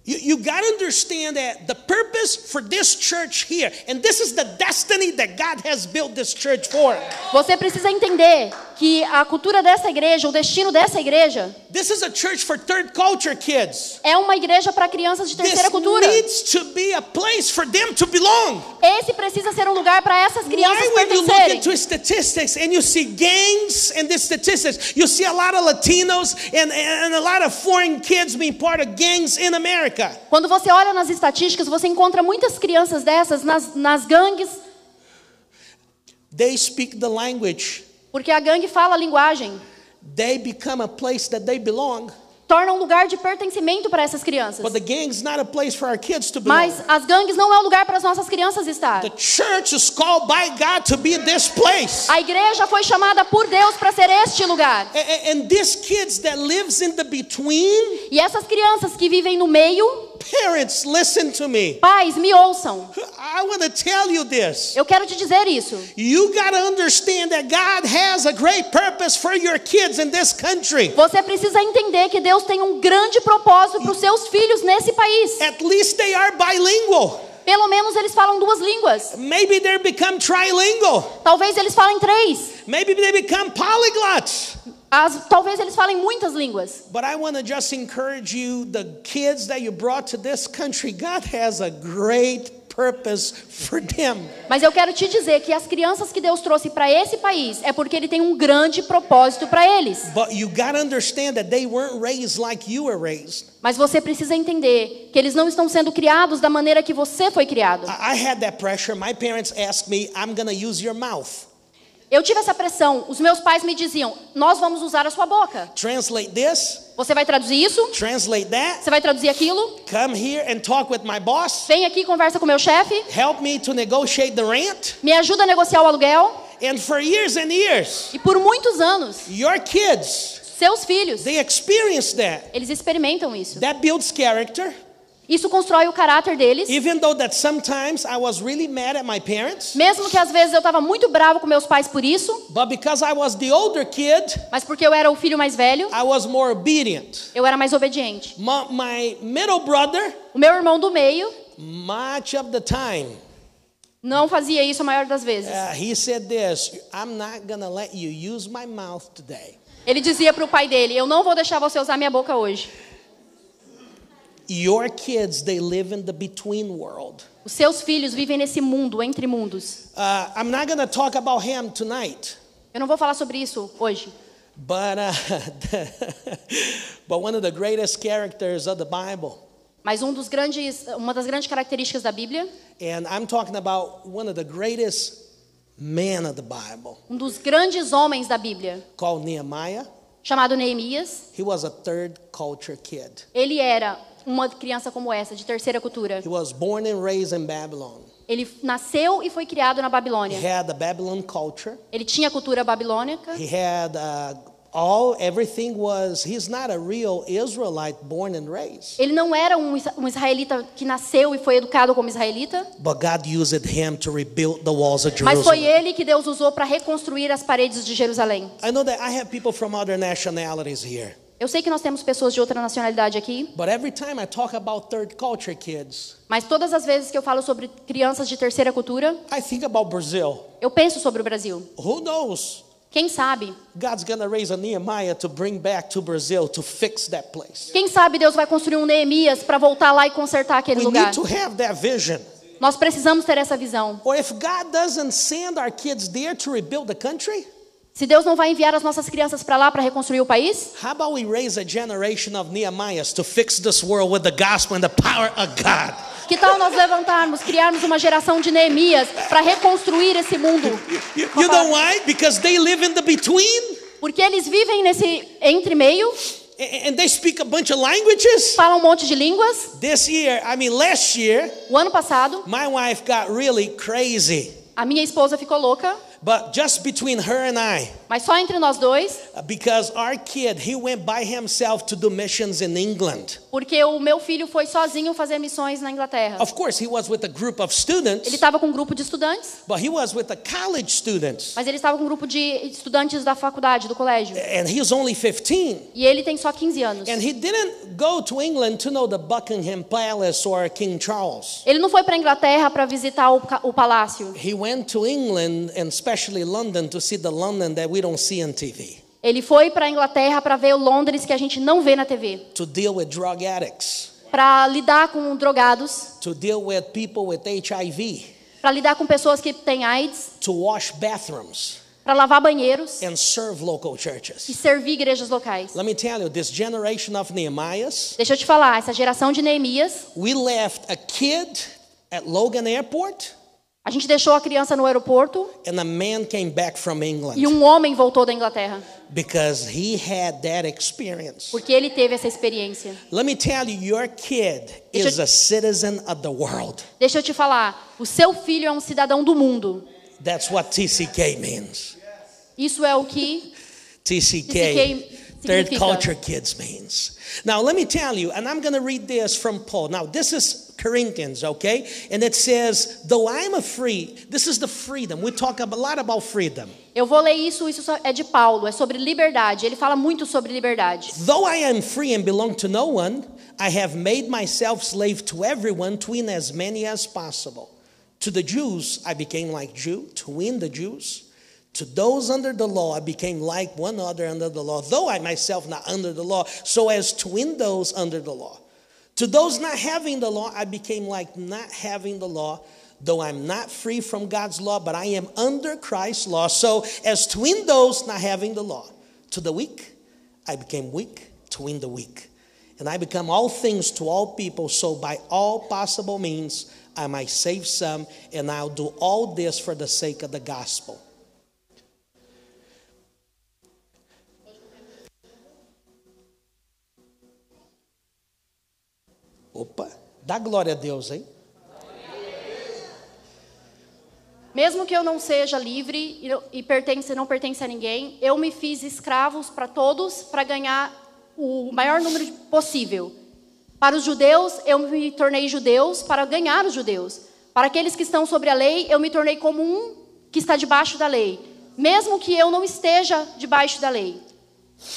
[SPEAKER 1] You got to understand that the purpose for this church here, and this is the destiny that God has built this church for.
[SPEAKER 2] Você precisa entender que a cultura dessa igreja, o destino dessa igreja,
[SPEAKER 1] This is a church for third culture kids.
[SPEAKER 2] é uma igreja para crianças de
[SPEAKER 1] This
[SPEAKER 2] terceira cultura.
[SPEAKER 1] needs to be a place for them to belong.
[SPEAKER 2] Esse precisa ser um lugar para essas crianças
[SPEAKER 1] Why when you look
[SPEAKER 2] pertencerem.
[SPEAKER 1] into statistics and you see gangs and the statistics, you see a lot of Latinos and a lot of foreign kids being part of gangs in America.
[SPEAKER 2] Quando você olha nas estatísticas, você encontra muitas crianças dessas nas gangues,
[SPEAKER 1] They speak the language.
[SPEAKER 2] porque a gangue fala a linguagem.
[SPEAKER 1] They become a place that they belong.
[SPEAKER 2] Torna um lugar de pertencimento para essas crianças.
[SPEAKER 1] But the gang's not a place for our kids to belong.
[SPEAKER 2] Mas as gangues não é um lugar para as nossas crianças estar.
[SPEAKER 1] The church is called by God to be this place.
[SPEAKER 2] A igreja foi chamada por Deus para ser este lugar.
[SPEAKER 1] And these kids that lives in the between,
[SPEAKER 2] E essas crianças que vivem no meio,
[SPEAKER 1] parents, listen to me.
[SPEAKER 2] pais, me ouçam.
[SPEAKER 1] I want to tell you this.
[SPEAKER 2] Eu quero te dizer isso.
[SPEAKER 1] You got to understand that God has a great purpose for your kids in this country.
[SPEAKER 2] Você precisa entender que Deus tem um grande propósito para os seus filhos nesse país.
[SPEAKER 1] At least they are bilingual.
[SPEAKER 2] Pelo menos eles falam duas línguas.
[SPEAKER 1] Maybe they become trilingual.
[SPEAKER 2] Talvez eles falem três.
[SPEAKER 1] Maybe they become polyglots.
[SPEAKER 2] Talvez eles falem muitas línguas.
[SPEAKER 1] But I want to just encourage you, the kids that you brought to this country, God has a great purpose for them.
[SPEAKER 2] Mas eu quero te dizer que as crianças que Deus trouxe para esse país é porque Ele tem um grande propósito para eles.
[SPEAKER 1] But you got to understand that they weren't raised like you were raised.
[SPEAKER 2] Mas você precisa entender que eles não estão sendo criados da maneira que você foi criado.
[SPEAKER 1] I had that pressure. My parents asked me, I'm going to use your mouth.
[SPEAKER 2] Eu tive essa pressão. Os meus pais me diziam, nós vamos usar a sua boca.
[SPEAKER 1] Translate this,
[SPEAKER 2] Você vai traduzir isso?
[SPEAKER 1] translate that,
[SPEAKER 2] Você vai traduzir aquilo?
[SPEAKER 1] come here and talk with my boss,
[SPEAKER 2] Vem aqui e conversa com o meu chefe.
[SPEAKER 1] help me to negotiate the rent.
[SPEAKER 2] Me ajuda a negociar o aluguel.
[SPEAKER 1] And for years and years,
[SPEAKER 2] E por muitos anos,
[SPEAKER 1] your kids,
[SPEAKER 2] seus filhos,
[SPEAKER 1] they experience that.
[SPEAKER 2] eles experimentam isso.
[SPEAKER 1] That builds character.
[SPEAKER 2] Isso constrói o caráter deles.
[SPEAKER 1] Even though that sometimes I was really mad at my parents,
[SPEAKER 2] Mesmo que às vezes eu estava muito bravo com meus pais por isso,
[SPEAKER 1] but because I was the older kid,
[SPEAKER 2] mas porque eu era o filho mais velho,
[SPEAKER 1] I was more obedient.
[SPEAKER 2] eu era mais obediente.
[SPEAKER 1] My middle brother,
[SPEAKER 2] O meu irmão do meio
[SPEAKER 1] much of the time,
[SPEAKER 2] não fazia isso a maior das vezes.
[SPEAKER 1] he said this, I'm not going to let you use my mouth today.
[SPEAKER 2] Ele dizia para o pai dele, eu não vou deixar você usar minha boca hoje.
[SPEAKER 1] Your kids, they live in the between world.
[SPEAKER 2] Os seus filhos vivem nesse mundo, entre mundos.
[SPEAKER 1] I'm not going to talk about him tonight.
[SPEAKER 2] Eu não vou falar sobre isso hoje.
[SPEAKER 1] But one of the greatest characters of the Bible,
[SPEAKER 2] Mas uma das grandes características da Bíblia,
[SPEAKER 1] and I'm talking about one of the greatest men of the Bible,
[SPEAKER 2] um dos grandes homens da Bíblia,
[SPEAKER 1] called Nehemiah.
[SPEAKER 2] chamado Neemias,
[SPEAKER 1] He was a third culture kid.
[SPEAKER 2] ele era uma criança como essa, de terceira cultura.
[SPEAKER 1] He was born and raised in Babylon.
[SPEAKER 2] Ele nasceu e foi criado na
[SPEAKER 1] He
[SPEAKER 2] Babilônia.
[SPEAKER 1] had the Babylon culture.
[SPEAKER 2] Ele tinha a cultura babilônica.
[SPEAKER 1] He had everything was, he's not a real Israelite born and raised.
[SPEAKER 2] Ele não era um israelita que nasceu e foi educado como israelita,
[SPEAKER 1] But God used him to rebuild the walls of
[SPEAKER 2] mas foi
[SPEAKER 1] Jerusalem.
[SPEAKER 2] ele que Deus usou para reconstruir as paredes de Jerusalém.
[SPEAKER 1] I know that I have people from other nationalities here.
[SPEAKER 2] Eu sei que nós temos pessoas de outra nacionalidade aqui,
[SPEAKER 1] But every time I talk about third culture kids,
[SPEAKER 2] mas todas as vezes que eu falo sobre crianças de terceira cultura,
[SPEAKER 1] I think about Brazil.
[SPEAKER 2] eu penso sobre o Brasil.
[SPEAKER 1] Who knows?
[SPEAKER 2] Quem sabe?
[SPEAKER 1] God's going to raise a Nehemiah to bring back to Brazil to fix that place.
[SPEAKER 2] Quem sabe Deus vai construir um Neemias para voltar lá e consertar aquele
[SPEAKER 1] We
[SPEAKER 2] lugar.
[SPEAKER 1] need to have that vision.
[SPEAKER 2] Nós precisamos ter essa visão.
[SPEAKER 1] Or if God doesn't send our kids there to rebuild the country,
[SPEAKER 2] Se Deus não vai enviar as nossas crianças para lá para reconstruir o país,
[SPEAKER 1] how about we raise a generation of Nehemiahs to fix this world with the gospel and the power of God?
[SPEAKER 2] que tal nós levantarmos, criarmos uma geração de Neemias para reconstruir esse mundo?
[SPEAKER 1] You know why? Because they live in the between
[SPEAKER 2] Porque eles vivem nesse entre meio,
[SPEAKER 1] and they speak a bunch of languages.
[SPEAKER 2] falam um monte de línguas.
[SPEAKER 1] Last year,
[SPEAKER 2] O ano passado,
[SPEAKER 1] my wife got really crazy.
[SPEAKER 2] a minha esposa ficou louca,
[SPEAKER 1] But just between her and I,
[SPEAKER 2] mas só entre nós dois,
[SPEAKER 1] because our kid, he went by himself to do missions in England.
[SPEAKER 2] porque o meu filho foi sozinho fazer missões na Inglaterra.
[SPEAKER 1] Of course, he was with a group of
[SPEAKER 2] Ele
[SPEAKER 1] students,
[SPEAKER 2] estava com um grupo de estudantes,
[SPEAKER 1] but he was with the college students.
[SPEAKER 2] mas ele estava com um grupo de estudantes da faculdade, do colégio.
[SPEAKER 1] And he's only 15.
[SPEAKER 2] E ele tem só 15 anos.
[SPEAKER 1] And he didn't go to England to know the Buckingham Palace or King Charles.
[SPEAKER 2] Ele não foi para a Inglaterra para visitar o palácio.
[SPEAKER 1] He went to England and especially London to see the London that we don't see on TV.
[SPEAKER 2] Ele foi para a Inglaterra para ver o Londres que a gente não vê na TV.
[SPEAKER 1] To deal with drug addicts.
[SPEAKER 2] Para lidar com drogados,
[SPEAKER 1] To deal with people with HIV.
[SPEAKER 2] para lidar com pessoas que têm AIDS,
[SPEAKER 1] To wash bathrooms
[SPEAKER 2] para lavar banheiros
[SPEAKER 1] and serve local
[SPEAKER 2] e
[SPEAKER 1] churches.
[SPEAKER 2] servir igrejas locais.
[SPEAKER 1] Let me tell you, this generation of Nehemiahs,
[SPEAKER 2] Deixa eu te falar, essa geração de Neemias,
[SPEAKER 1] we left a kid at Logan Airport
[SPEAKER 2] a gente deixou a criança no aeroporto
[SPEAKER 1] and a man came back from
[SPEAKER 2] e
[SPEAKER 1] England
[SPEAKER 2] um homem voltou da Inglaterra,
[SPEAKER 1] because he had that experience.
[SPEAKER 2] porque ele teve essa experiência.
[SPEAKER 1] Let me tell you, your kid is a citizen of the world.
[SPEAKER 2] Deixa eu te falar, o seu filho é um cidadão do mundo.
[SPEAKER 1] That's what TCK means.
[SPEAKER 2] Isso é o que
[SPEAKER 1] TCK, third
[SPEAKER 2] significa.
[SPEAKER 1] culture kids means. Now let me tell you, and I'm going to read this from Paul. Now this is Corinthians, okay? And it says, though I'm free, this is the freedom. We talk a lot about freedom.
[SPEAKER 2] Eu vou ler isso é de Paulo, é sobre liberdade. Ele fala muito sobre liberdade.
[SPEAKER 1] Though I am free and belong to no one, I have made myself slave to everyone to win as many as possible. To the Jews, I became like Jew to win the Jews. To those under the law, I became like one other under the law, though I myself not under the law, so as to win those under the law. To those not having the law, I became like not having the law, though I'm not free from God's law, but I am under Christ's law, so as to win those not having the law. To the weak, I became weak to win the weak. And I become all things to all people, so by all possible means I might save some, and I'll do all this for the sake of the gospel. Opa, dá glória a Deus, hein?
[SPEAKER 2] Mesmo que eu não seja livre e não pertence a ninguém, eu me fiz escravos para todos para ganhar o maior número possível. Para os judeus, eu me tornei judeus para ganhar os judeus. Para aqueles que estão sobre a lei, eu me tornei como um que está debaixo da lei. Mesmo que eu não esteja debaixo da lei,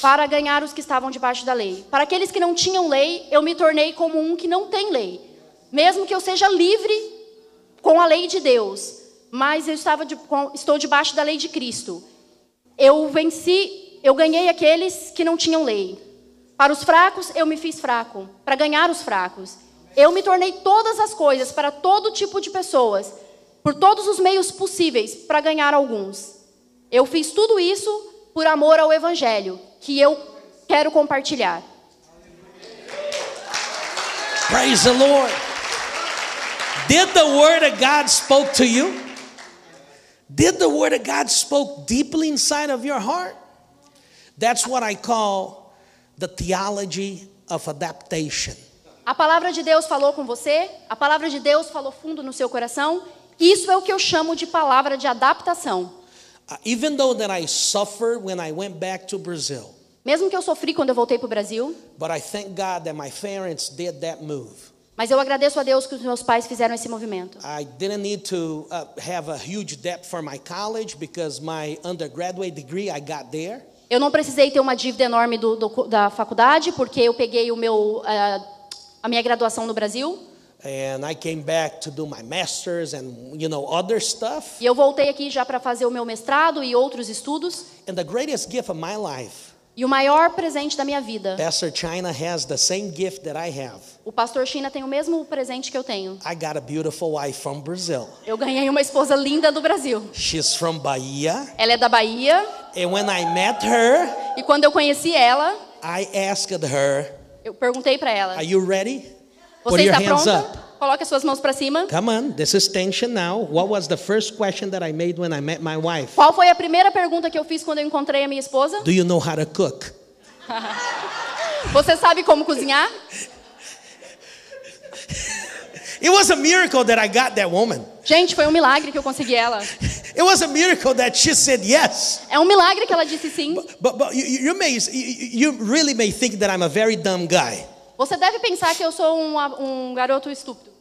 [SPEAKER 2] para ganhar os que estavam debaixo da lei. Para aqueles que não tinham lei, eu me tornei como um que não tem lei. Mesmo que eu seja livre com a lei de Deus, mas eu estou debaixo da lei de Cristo. Eu ganhei aqueles que não tinham lei. Para os fracos, eu me fiz fraco, para ganhar os fracos. Eu me tornei todas as coisas para todo tipo de pessoas, por todos os meios possíveis, para ganhar alguns. Eu fiz tudo isso por amor ao evangelho, que eu quero compartilhar.
[SPEAKER 1] Praise the Lord. Did the word of God spoke to you? Did the word of God spoke deeply inside of your heart? That's what I call the theology of adaptation.
[SPEAKER 2] A palavra de Deus falou com você? A palavra de Deus falou fundo no seu coração? Isso é o que eu chamo de palavra de adaptação.
[SPEAKER 1] Even though that I suffered when I went back to Brazil.
[SPEAKER 2] Mesmo que eu sofri quando eu voltei para o Brasil.
[SPEAKER 1] But I thank God that my parents did that move.
[SPEAKER 2] Mas eu agradeço a Deus que os meus pais fizeram esse movimento.
[SPEAKER 1] I didn't need to have a huge debt for my college because my undergraduate degree I got there.
[SPEAKER 2] Eu não precisei ter uma dívida enorme da faculdade, porque eu peguei a minha graduação no Brasil.
[SPEAKER 1] And I came back to do my master's and other stuff.
[SPEAKER 2] E eu voltei aqui já para fazer o meu mestrado e outros estudos.
[SPEAKER 1] And the greatest gift of my life.
[SPEAKER 2] E o maior presente da minha vida.
[SPEAKER 1] Pastor China has the same gift that I have.
[SPEAKER 2] O pastor China tem o mesmo presente que eu tenho.
[SPEAKER 1] I got a beautiful wife from Brazil.
[SPEAKER 2] Eu ganhei uma esposa linda do Brasil.
[SPEAKER 1] She's from Bahia.
[SPEAKER 2] Ela é da Bahia.
[SPEAKER 1] And when I met her,
[SPEAKER 2] e quando eu conheci ela,
[SPEAKER 1] I asked her,
[SPEAKER 2] eu perguntei para ela:
[SPEAKER 1] Are you ready?
[SPEAKER 2] Você
[SPEAKER 1] Put your
[SPEAKER 2] está
[SPEAKER 1] hands
[SPEAKER 2] pronta?
[SPEAKER 1] up.
[SPEAKER 2] Coloque as suas mãos para cima.
[SPEAKER 1] Come on, this is tension now. What was the first question that I made when I met my wife?
[SPEAKER 2] Qual foi a primeira pergunta que eu fiz quando eu encontrei a minha esposa?
[SPEAKER 1] Do you know how to cook?
[SPEAKER 2] Você sabe como cozinhar?
[SPEAKER 1] It was a miracle that I got that woman.
[SPEAKER 2] Gente, foi um milagre que eu consegui ela.
[SPEAKER 1] It was a miracle that she said yes.
[SPEAKER 2] É um milagre que ela disse sim.
[SPEAKER 1] But you really may think that I'm a very dumb guy.
[SPEAKER 2] Você deve pensar que eu sou um garoto estúpido.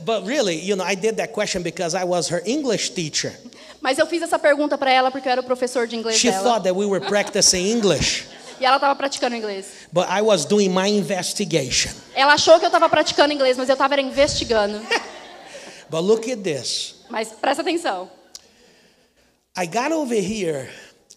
[SPEAKER 1] But really, I did that question because I was her English teacher.
[SPEAKER 2] Mas eu fiz essa pergunta para ela porque eu era o professor de inglês
[SPEAKER 1] She
[SPEAKER 2] dela.
[SPEAKER 1] thought that we were practicing English.
[SPEAKER 2] E ela estava praticando inglês.
[SPEAKER 1] But I was doing my investigation.
[SPEAKER 2] Ela achou que eu estava praticando inglês, mas eu estava investigando.
[SPEAKER 1] But look at this.
[SPEAKER 2] Mas presta atenção.
[SPEAKER 1] I got over here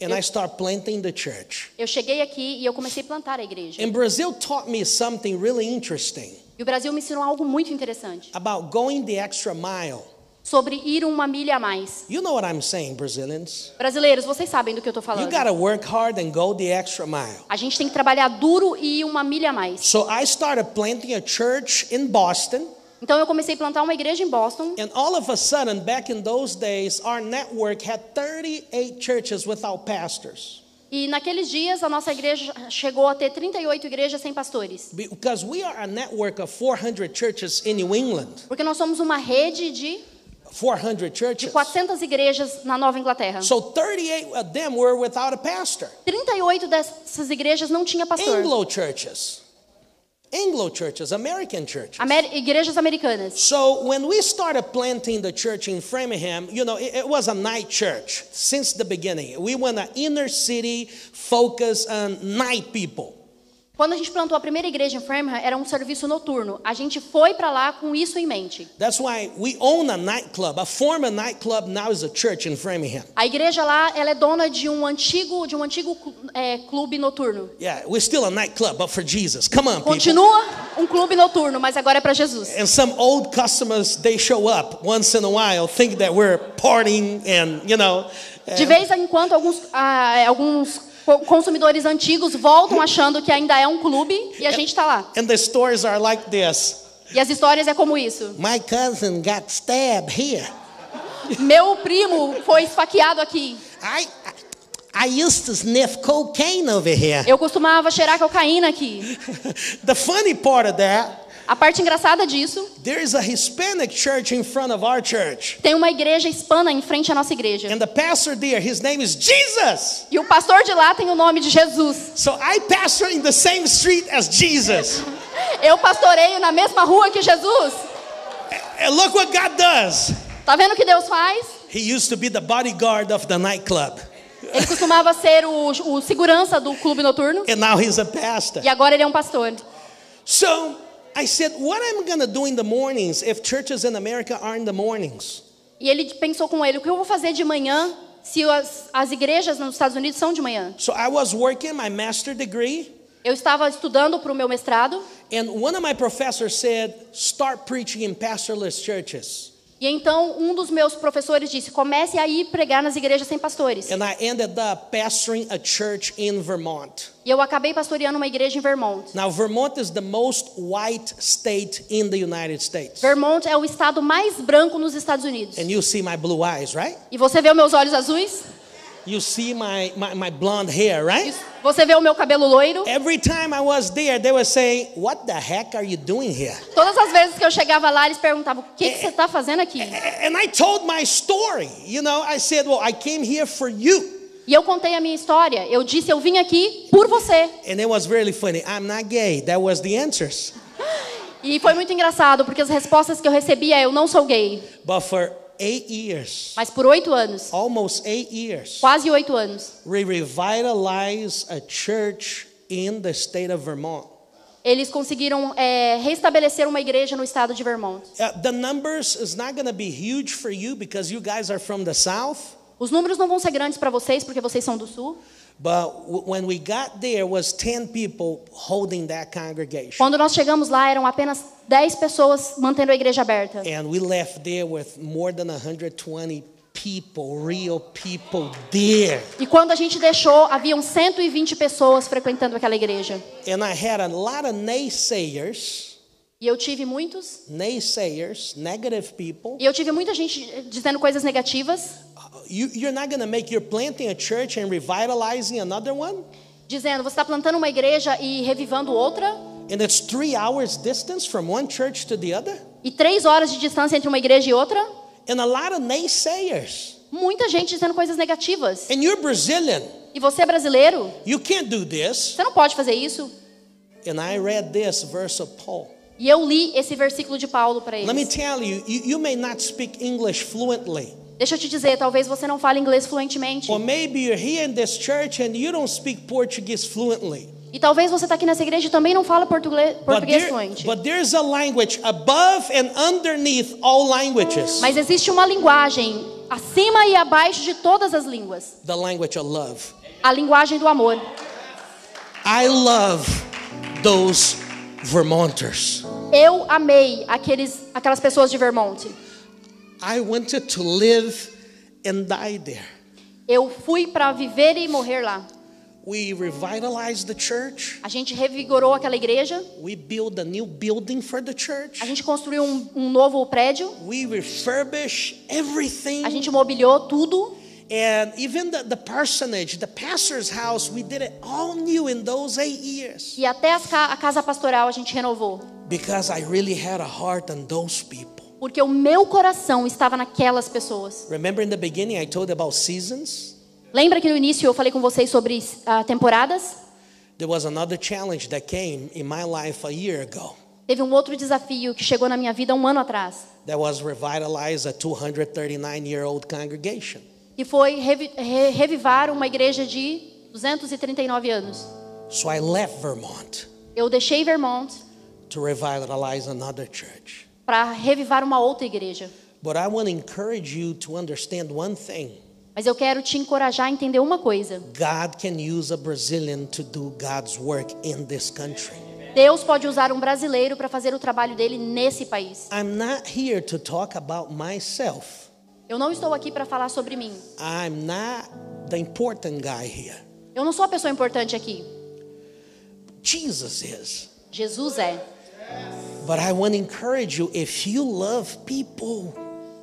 [SPEAKER 1] and I start planting the church.
[SPEAKER 2] Eu cheguei aqui e eu comecei a plantar a igreja.
[SPEAKER 1] And Brazil taught me something really interesting.
[SPEAKER 2] E o Brasil me ensinou algo muito interessante.
[SPEAKER 1] About going the extra mile.
[SPEAKER 2] Sobre ir uma milha a mais.
[SPEAKER 1] You know what I'm saying, Brazilians?
[SPEAKER 2] Brasileiros, vocês sabem do que eu estou falando.
[SPEAKER 1] You gotta work hard and go the extra mile.
[SPEAKER 2] A gente tem que trabalhar duro e ir uma milha a mais.
[SPEAKER 1] So I started planting a church in Boston.
[SPEAKER 2] Então eu comecei a plantar uma igreja em Boston.
[SPEAKER 1] And all of a sudden, back in those days, our network had 38 churches without pastors.
[SPEAKER 2] E naqueles dias a nossa igreja chegou a ter 38 igrejas sem pastores.
[SPEAKER 1] Because we are a network of 400 churches in New England.
[SPEAKER 2] Porque nós somos uma rede de
[SPEAKER 1] 400 churches.
[SPEAKER 2] 400 igrejas na Nova Inglaterra.
[SPEAKER 1] So 38 of them were without a pastor.
[SPEAKER 2] 38 dessas igrejas não tinha pastor.
[SPEAKER 1] Anglo churches, American churches.
[SPEAKER 2] Igrejas americanas.
[SPEAKER 1] So when we started planting the church in Framingham, it was a night church since the beginning. We want an inner city focus on night people.
[SPEAKER 2] Quando a gente plantou a primeira igreja em Framingham, era um serviço noturno. A gente foi para lá com isso em mente.
[SPEAKER 1] That's why we own a nightclub. A former nightclub now is a church in Framingham.
[SPEAKER 2] A igreja lá, ela é dona de um antigo clube noturno.
[SPEAKER 1] Yeah, we're still a nightclub, but for Jesus. Come on, people.
[SPEAKER 2] Continua um clube noturno, mas agora é para Jesus.
[SPEAKER 1] And some old customers, they show up once in a while, think that we're partying and,
[SPEAKER 2] De vez em quando alguns consumidores antigos voltam achando que ainda é um clube e a gente está lá.
[SPEAKER 1] And the stories are like this.
[SPEAKER 2] E as histórias é como isso.
[SPEAKER 1] My cousin got stabbed here.
[SPEAKER 2] Meu primo foi esfaqueado aqui.
[SPEAKER 1] I used to sniff cocaine over here.
[SPEAKER 2] Eu costumava cheirar cocaína aqui.
[SPEAKER 1] The funny part of that.
[SPEAKER 2] A parte engraçada disso.
[SPEAKER 1] There is a Hispanic church in front of our church.
[SPEAKER 2] Tem uma igreja hispana em frente à nossa igreja.
[SPEAKER 1] And the pastor there, his name is Jesus.
[SPEAKER 2] E o pastor de lá tem o nome de Jesus.
[SPEAKER 1] So I pastor in the same street as Jesus.
[SPEAKER 2] Eu pastoreio na mesma rua que Jesus.
[SPEAKER 1] And look what God does.
[SPEAKER 2] Tá vendo o que Deus faz?
[SPEAKER 1] He used to be the bodyguard of the nightclub.
[SPEAKER 2] Ele costumava ser o segurança do clube noturno.
[SPEAKER 1] And now he's a pastor.
[SPEAKER 2] E agora ele é um pastor.
[SPEAKER 1] So I said, what am I going to do in the mornings if churches in America are in the mornings?
[SPEAKER 2] E ele pensou com ele, o que eu vou fazer de manhã se as igrejas nos Estados Unidos são de manhã?
[SPEAKER 1] So I was working my master degree.
[SPEAKER 2] Eu estava estudando para o meu mestrado.
[SPEAKER 1] And one of my professors said, start preaching in pastorless churches.
[SPEAKER 2] E então um dos meus professores disse: comece a ir pregar nas igrejas sem pastores.
[SPEAKER 1] And I ended up pastoring a church in Vermont.
[SPEAKER 2] E eu acabei pastoreando uma igreja em Vermont.
[SPEAKER 1] Now, Vermont is the most white state in the United States.
[SPEAKER 2] Vermont é o estado mais branco nos Estados Unidos.
[SPEAKER 1] And you see my blue eyes, right?
[SPEAKER 2] E você vê os meus olhos azuis?
[SPEAKER 1] You see my blonde hair, right?
[SPEAKER 2] Você vê o meu cabelo loiro?
[SPEAKER 1] Every time I was there, they were saying, "What the heck are you doing here?"
[SPEAKER 2] Todas as vezes que eu chegava lá, eles perguntavam: o que você está fazendo aqui?
[SPEAKER 1] And I told my story. You know, I said, "Well, I came here for you."
[SPEAKER 2] E eu contei a minha história. Eu disse: eu vim aqui por você.
[SPEAKER 1] And it was really funny. I'm not gay. That was the answers.
[SPEAKER 2] E foi muito engraçado, porque as respostas que eu recebia é: eu não sou gay.
[SPEAKER 1] But for 8 years,
[SPEAKER 2] Mas por 8 anos,
[SPEAKER 1] almost 8 years,
[SPEAKER 2] quase 8 anos,
[SPEAKER 1] we revitalized a church in the state of Vermont.
[SPEAKER 2] eles conseguiram restabelecer uma igreja no estado de Vermont.
[SPEAKER 1] The numbers is not going to be huge for you because you guys are from the south.
[SPEAKER 2] Os números não vão ser grandes para vocês, porque vocês são do sul.
[SPEAKER 1] But when we got there, was 10 people holding that congregation.
[SPEAKER 2] Quando nós chegamos lá, eram apenas 10 pessoas mantendo a igreja aberta.
[SPEAKER 1] And we left there with more than 120 people, real people there.
[SPEAKER 2] E quando a gente deixou, haviam 120 pessoas frequentando aquela igreja.
[SPEAKER 1] And I had a lot of naysayers.
[SPEAKER 2] E eu tive muitos.
[SPEAKER 1] Negative people.
[SPEAKER 2] E eu tive muita gente dizendo coisas negativas.
[SPEAKER 1] You're not going to make you're planting a church and revitalizing another one?
[SPEAKER 2] Dizendo: você está plantando uma igreja e revivando outra?
[SPEAKER 1] And it's 3 hours distance from one church to the other?
[SPEAKER 2] E 3 horas de distância entre uma igreja e outra?
[SPEAKER 1] And a lot of naysayers.
[SPEAKER 2] Muita gente dizendo coisas negativas.
[SPEAKER 1] And you're Brazilian.
[SPEAKER 2] E você é brasileiro?
[SPEAKER 1] You can't do this.
[SPEAKER 2] Você não pode fazer isso.
[SPEAKER 1] And I read this verse of Paul.
[SPEAKER 2] E eu li esse versículo de Paulo para
[SPEAKER 1] Let me
[SPEAKER 2] eles.
[SPEAKER 1] tell you, you may not speak English fluently.
[SPEAKER 2] Deixa eu te dizer, talvez você não fale inglês fluentemente.
[SPEAKER 1] Or maybe you're here in this church and you don't speak Portuguese fluently.
[SPEAKER 2] E talvez você está aqui nessa igreja e também não fala português fluente.
[SPEAKER 1] But there's a language above and underneath all languages.
[SPEAKER 2] Mas existe uma linguagem acima e abaixo de todas as línguas.
[SPEAKER 1] The language of love.
[SPEAKER 2] A linguagem do amor.
[SPEAKER 1] I love those Vermonters.
[SPEAKER 2] Eu amei aquelas pessoas de Vermont.
[SPEAKER 1] I wanted to live and die there.
[SPEAKER 2] Eu fui para viver e morrer lá.
[SPEAKER 1] We revitalized the church.
[SPEAKER 2] A gente revigorou aquela igreja.
[SPEAKER 1] We built a new building for the church.
[SPEAKER 2] A gente construiu um novo prédio.
[SPEAKER 1] We refurbished everything.
[SPEAKER 2] A gente mobiliou tudo.
[SPEAKER 1] And even the parsonage, the pastor's house, we did it all new in those 8 years.
[SPEAKER 2] E até a casa pastoral a gente renovou.
[SPEAKER 1] Because I really had a heart on those people.
[SPEAKER 2] Porque o meu coração estava naquelas pessoas.
[SPEAKER 1] Remember in the beginning I told you about seasons?
[SPEAKER 2] Lembra que no início eu falei com vocês sobre temporadas?
[SPEAKER 1] There was another challenge that came in my life a year ago.
[SPEAKER 2] Teve um outro desafio que chegou na minha vida 1 ano atrás.
[SPEAKER 1] That was revitalize a 239-year-old congregation.
[SPEAKER 2] Que foi revivar uma igreja de 239 anos.
[SPEAKER 1] So I left Vermont
[SPEAKER 2] Eu deixei Vermont
[SPEAKER 1] to revitalize another church.
[SPEAKER 2] para revivar uma outra igreja.
[SPEAKER 1] But I want to encourage you to understand one thing.
[SPEAKER 2] Mas eu quero te encorajar a entender uma coisa.
[SPEAKER 1] God can use a Brazilian to do God's work in this country.
[SPEAKER 2] Deus pode usar um brasileiro para fazer o trabalho dele nesse país.
[SPEAKER 1] I'm not here to talk about myself.
[SPEAKER 2] Eu não estou aqui para falar sobre mim.
[SPEAKER 1] I'm not the important guy here.
[SPEAKER 2] Eu não sou a pessoa importante aqui.
[SPEAKER 1] Jesus is.
[SPEAKER 2] Jesus é.
[SPEAKER 1] But I want to encourage you, if you love people,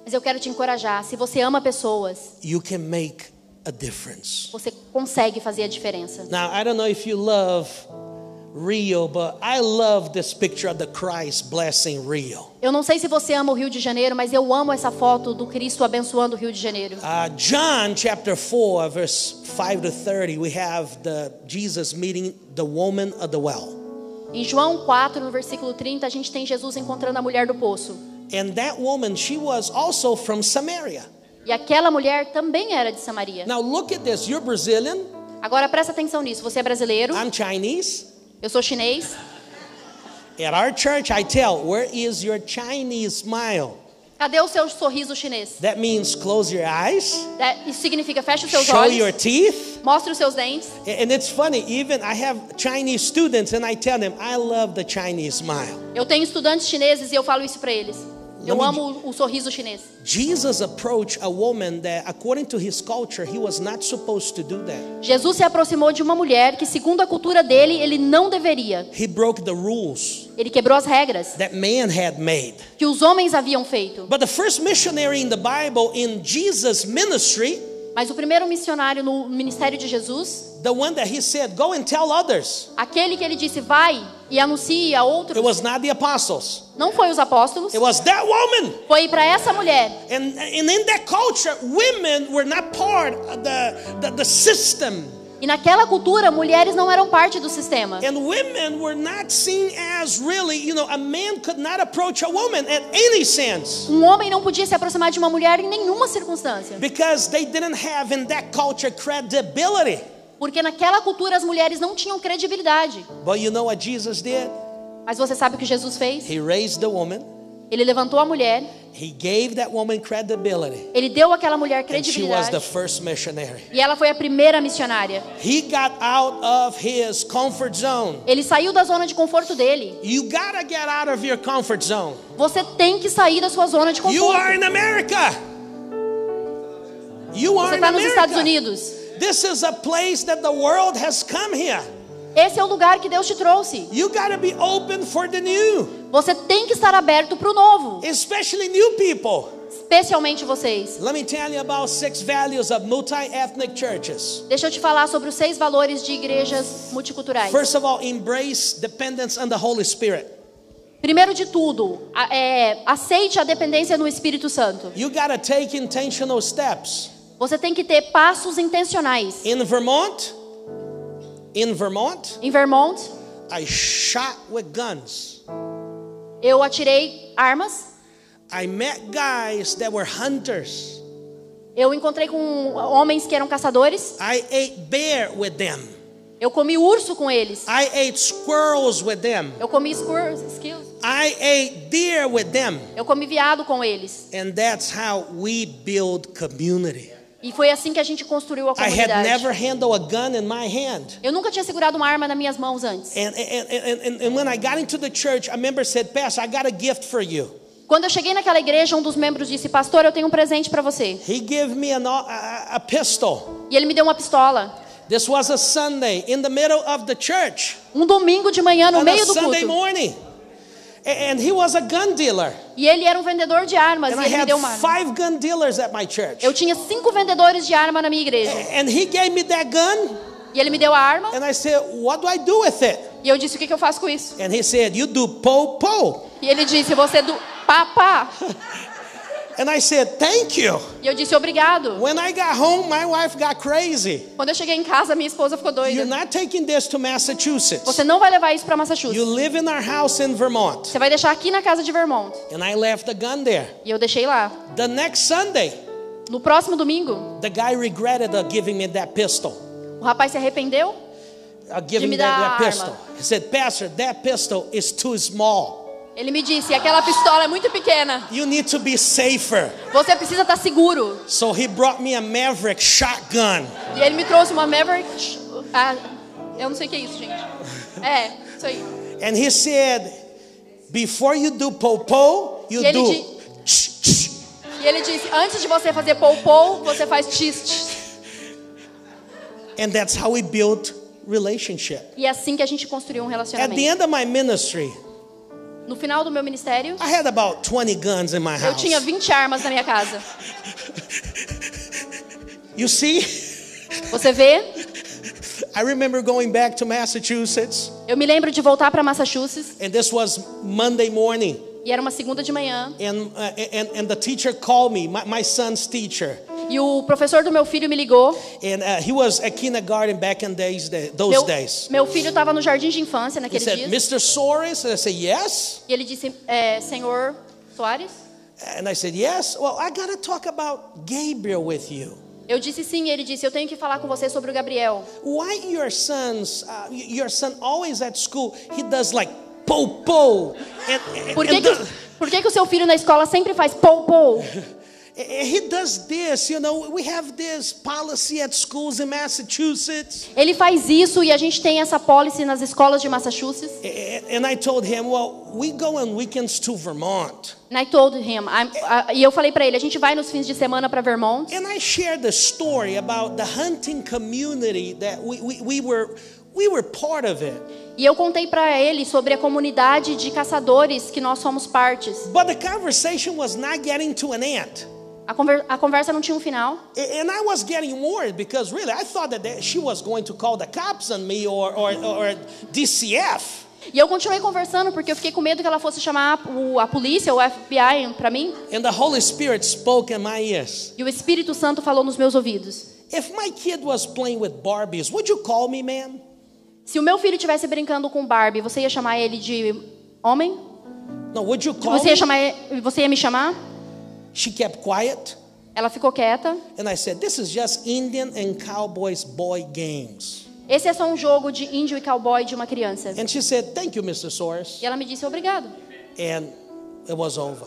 [SPEAKER 2] Mas eu quero te encorajar. Se você ama pessoas,
[SPEAKER 1] you can make a difference.
[SPEAKER 2] você consegue fazer a diferença.
[SPEAKER 1] Now, I don't know if you love Rio, but I love this picture of the Christ blessing Rio.
[SPEAKER 2] Eu não sei se você ama o Rio de Janeiro, mas eu amo essa foto do Cristo abençoando o Rio de Janeiro.
[SPEAKER 1] John chapter 4, verse 5 to 30, we have Jesus meeting the woman of the well.
[SPEAKER 2] Em João 4, no versículo 30, a gente tem Jesus encontrando a mulher do poço.
[SPEAKER 1] And that woman, she was also from Samaria.
[SPEAKER 2] E aquela mulher também era de Samaria.
[SPEAKER 1] Now look at this, you're Brazilian,
[SPEAKER 2] Agora presta atenção nisso. Você é brasileiro,
[SPEAKER 1] I'm Chinese.
[SPEAKER 2] eu sou chinês.
[SPEAKER 1] At our church, I tell, where is your Chinese smile?
[SPEAKER 2] Cadê o seu sorriso chinês?
[SPEAKER 1] That means close your eyes,
[SPEAKER 2] Isso significa feche os seus
[SPEAKER 1] show your
[SPEAKER 2] olhos,
[SPEAKER 1] teeth.
[SPEAKER 2] mostre os seus dentes.
[SPEAKER 1] And it's funny, even I have Chinese students and I tell them, I love the Chinese smile.
[SPEAKER 2] Eu tenho estudantes chineses e eu falo isso para eles. Eu amo o sorriso chinês.
[SPEAKER 1] Jesus approached a woman that, according to his culture, he was not supposed to do that.
[SPEAKER 2] Jesus se aproximou de uma mulher que, segundo a cultura dele, ele não deveria.
[SPEAKER 1] He broke the rules
[SPEAKER 2] Ele quebrou as regras
[SPEAKER 1] that man had made.
[SPEAKER 2] que os homens haviam feito.
[SPEAKER 1] But the first missionary in the Bible in Jesus' ministry,
[SPEAKER 2] Mas o primeiro missionário no ministério de Jesus,
[SPEAKER 1] the one that he said, go and tell others,
[SPEAKER 2] aquele que ele disse, vai e anuncie a outros,
[SPEAKER 1] it was not the apostles.
[SPEAKER 2] não foi os apóstolos,
[SPEAKER 1] It was that woman.
[SPEAKER 2] foi para essa mulher.
[SPEAKER 1] And in that culture, women were not part of the system.
[SPEAKER 2] E naquela cultura, mulheres não eram parte do sistema.
[SPEAKER 1] And women were not seen as really, a man could not approach a woman at any sense.
[SPEAKER 2] Um homem não podia se aproximar de uma mulher em nenhuma circunstância.
[SPEAKER 1] Because they didn't have in that culture credibility.
[SPEAKER 2] Porque naquela cultura as mulheres não tinham credibilidade.
[SPEAKER 1] But you know what Jesus did?
[SPEAKER 2] Mas você sabe o que Jesus fez?
[SPEAKER 1] He raised the woman.
[SPEAKER 2] Ele levantou a mulher.
[SPEAKER 1] He gave that woman credibility.
[SPEAKER 2] Ele deu àquela mulher
[SPEAKER 1] And she was
[SPEAKER 2] credibilidade.
[SPEAKER 1] the first missionary.
[SPEAKER 2] E ela foi a primeira missionária.
[SPEAKER 1] He got out of his comfort zone.
[SPEAKER 2] Ele saiu da zona de conforto dele.
[SPEAKER 1] You gotta get out of your comfort zone.
[SPEAKER 2] Você tem que sair da sua zona de
[SPEAKER 1] You are
[SPEAKER 2] conforto.
[SPEAKER 1] in America. You are
[SPEAKER 2] Você
[SPEAKER 1] in
[SPEAKER 2] está nos Estados
[SPEAKER 1] America.
[SPEAKER 2] Unidos.
[SPEAKER 1] This is a place that the world has come here.
[SPEAKER 2] Esse é o lugar que Deus te trouxe.
[SPEAKER 1] You gotta be open for the new,
[SPEAKER 2] Você tem que estar aberto para o novo.
[SPEAKER 1] especially new people.
[SPEAKER 2] Especialmente vocês.
[SPEAKER 1] Let me tell you about 6 values of multi-ethnic churches.
[SPEAKER 2] Deixa eu te falar sobre os 6 valores de igrejas multiculturais.
[SPEAKER 1] First of all, embrace dependence on the Holy Spirit.
[SPEAKER 2] Primeiro de tudo, aceite a dependência no Espírito Santo.
[SPEAKER 1] You gotta take intentional steps.
[SPEAKER 2] Você tem que ter passos intencionais.
[SPEAKER 1] In Vermont,
[SPEAKER 2] Em Vermont,
[SPEAKER 1] I shot with guns.
[SPEAKER 2] eu atirei armas.
[SPEAKER 1] I met guys that were hunters.
[SPEAKER 2] Eu encontrei com homens que eram caçadores.
[SPEAKER 1] I ate bear with them.
[SPEAKER 2] Eu comi urso com eles.
[SPEAKER 1] I ate squirrels with them.
[SPEAKER 2] Eu comi skills.
[SPEAKER 1] I ate deer with them.
[SPEAKER 2] Eu comi veado com eles.
[SPEAKER 1] And that's how we build community.
[SPEAKER 2] E foi assim que a gente construiu a
[SPEAKER 1] I had
[SPEAKER 2] comunidade.
[SPEAKER 1] never handled a gun in my hand.
[SPEAKER 2] Eu nunca tinha segurado uma arma nas minhas mãos antes.
[SPEAKER 1] And when I got into the church, a member said, Pastor, I got a gift for you.
[SPEAKER 2] Quando eu cheguei naquela igreja, um dos membros disse, pastor, eu tenho um presente para você.
[SPEAKER 1] He gave me a pistol.
[SPEAKER 2] E ele me deu uma pistola.
[SPEAKER 1] This was a Sunday in the middle of the church.
[SPEAKER 2] Um domingo de manhã, no
[SPEAKER 1] On a
[SPEAKER 2] meio do
[SPEAKER 1] Sunday
[SPEAKER 2] culto.
[SPEAKER 1] morning. And he was a gun dealer.
[SPEAKER 2] E ele era um vendedor de armas.
[SPEAKER 1] And
[SPEAKER 2] E
[SPEAKER 1] I
[SPEAKER 2] ele me
[SPEAKER 1] had
[SPEAKER 2] deu uma arma.
[SPEAKER 1] 5 gun dealers at my church.
[SPEAKER 2] Eu tinha 5 vendedores de arma na minha igreja.
[SPEAKER 1] And he gave me that gun.
[SPEAKER 2] E ele me deu a arma.
[SPEAKER 1] And I said, what do I do with it?
[SPEAKER 2] E eu disse, o que eu faço com isso?
[SPEAKER 1] And he said, you do po-po.
[SPEAKER 2] E ele disse, você do papá.
[SPEAKER 1] And I said, thank you.
[SPEAKER 2] E eu disse, obrigado.
[SPEAKER 1] When I got home, my wife got crazy.
[SPEAKER 2] Quando eu cheguei em casa, minha esposa ficou
[SPEAKER 1] You're
[SPEAKER 2] doida.
[SPEAKER 1] not taking this to Massachusetts.
[SPEAKER 2] Você não vai levar isso para
[SPEAKER 1] You
[SPEAKER 2] Massachusetts.
[SPEAKER 1] live in our house in Vermont.
[SPEAKER 2] Você vai deixar aqui na casa de Vermont.
[SPEAKER 1] And I left the gun there.
[SPEAKER 2] E eu deixei lá.
[SPEAKER 1] The next Sunday,
[SPEAKER 2] No próximo domingo,
[SPEAKER 1] the guy regretted giving me that pistol.
[SPEAKER 2] o rapaz se arrependeu.
[SPEAKER 1] Giving
[SPEAKER 2] me
[SPEAKER 1] me
[SPEAKER 2] dar
[SPEAKER 1] that
[SPEAKER 2] a
[SPEAKER 1] pistol.
[SPEAKER 2] arma.
[SPEAKER 1] He said, Pastor, that pistol is too small.
[SPEAKER 2] Ele me disse, aquela pistola é muito pequena.
[SPEAKER 1] You need to be safer.
[SPEAKER 2] Você precisa estar seguro.
[SPEAKER 1] So he brought me a Maverick shotgun.
[SPEAKER 2] E ele me trouxe uma Maverick. Eu não sei o que é isso, gente. Isso aí.
[SPEAKER 1] And he said, before you do po-po, you
[SPEAKER 2] E ele
[SPEAKER 1] do
[SPEAKER 2] E ele disse, antes de você fazer pou-pou, você faz tist.
[SPEAKER 1] And that's how we built relationship.
[SPEAKER 2] E é assim que a gente construiu um
[SPEAKER 1] At the
[SPEAKER 2] relacionamento.
[SPEAKER 1] end of my ministry,
[SPEAKER 2] No final do meu ministério,
[SPEAKER 1] I had about 20 guns in my
[SPEAKER 2] eu
[SPEAKER 1] house.
[SPEAKER 2] tinha 20 armas na minha casa.
[SPEAKER 1] You see?
[SPEAKER 2] Você vê?
[SPEAKER 1] I remember going back to Massachusetts,
[SPEAKER 2] Eu me lembro de voltar para Massachusetts.
[SPEAKER 1] and this was Monday morning.
[SPEAKER 2] E era uma segunda de manhã.
[SPEAKER 1] And the teacher called me, my son's teacher.
[SPEAKER 2] E o professor do meu filho me ligou.
[SPEAKER 1] And he was at kindergarten back in those days.
[SPEAKER 2] Meu filho estava no jardim de infância
[SPEAKER 1] He
[SPEAKER 2] naquele
[SPEAKER 1] said,
[SPEAKER 2] dia.
[SPEAKER 1] Mr. Soares? And I said, yes.
[SPEAKER 2] E ele disse, senhor Soares?
[SPEAKER 1] And I said, yes. Well, I got to talk about Gabriel with you.
[SPEAKER 2] Eu disse sim, e ele disse, eu tenho que falar com você sobre o Gabriel.
[SPEAKER 1] Why your son always at school, he does like po-po.
[SPEAKER 2] Por que o seu filho na escola sempre faz pou-pou?
[SPEAKER 1] He does this, you know, we have this policy at schools in Massachusetts.
[SPEAKER 2] Ele faz isso e a gente tem essa policy nas escolas de Massachusetts.
[SPEAKER 1] And I told him, well, we go on weekends to Vermont.
[SPEAKER 2] And I told him, e eu falei para ele, a gente vai nos fins de semana para Vermont.
[SPEAKER 1] And I shared the story about the hunting community that we were part of it.
[SPEAKER 2] E eu contei para ele sobre a comunidade de caçadores que nós somos partes.
[SPEAKER 1] But the conversation was not getting to an end.
[SPEAKER 2] A conversa não tinha um final.
[SPEAKER 1] And I was getting worried because really I thought that she was going to call the cops on me or DCF.
[SPEAKER 2] E eu continuei conversando porque eu fiquei com medo que ela fosse chamar a polícia, o FBI para mim.
[SPEAKER 1] And the Holy Spirit spoke in my ears.
[SPEAKER 2] E o Espírito Santo falou nos meus ouvidos.
[SPEAKER 1] If my kid was playing with Barbies, would you call me, ma'am?
[SPEAKER 2] Se o meu filho estivesse brincando com Barbie, você ia chamar ele de homem?
[SPEAKER 1] No, would you call
[SPEAKER 2] Você ia me chamar?
[SPEAKER 1] She kept quiet.
[SPEAKER 2] Ela ficou quieta.
[SPEAKER 1] And I said, this is just Indian and Cowboys boy games.
[SPEAKER 2] Esse é só um jogo de índio e cowboy de uma criança.
[SPEAKER 1] And she said, thank you, Mr. Soares.
[SPEAKER 2] E ela me disse obrigado.
[SPEAKER 1] And it was over.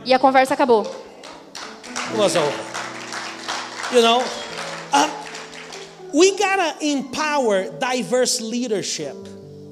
[SPEAKER 2] E a conversa acabou.
[SPEAKER 1] It was over. You know, we gotta empower diverse leadership.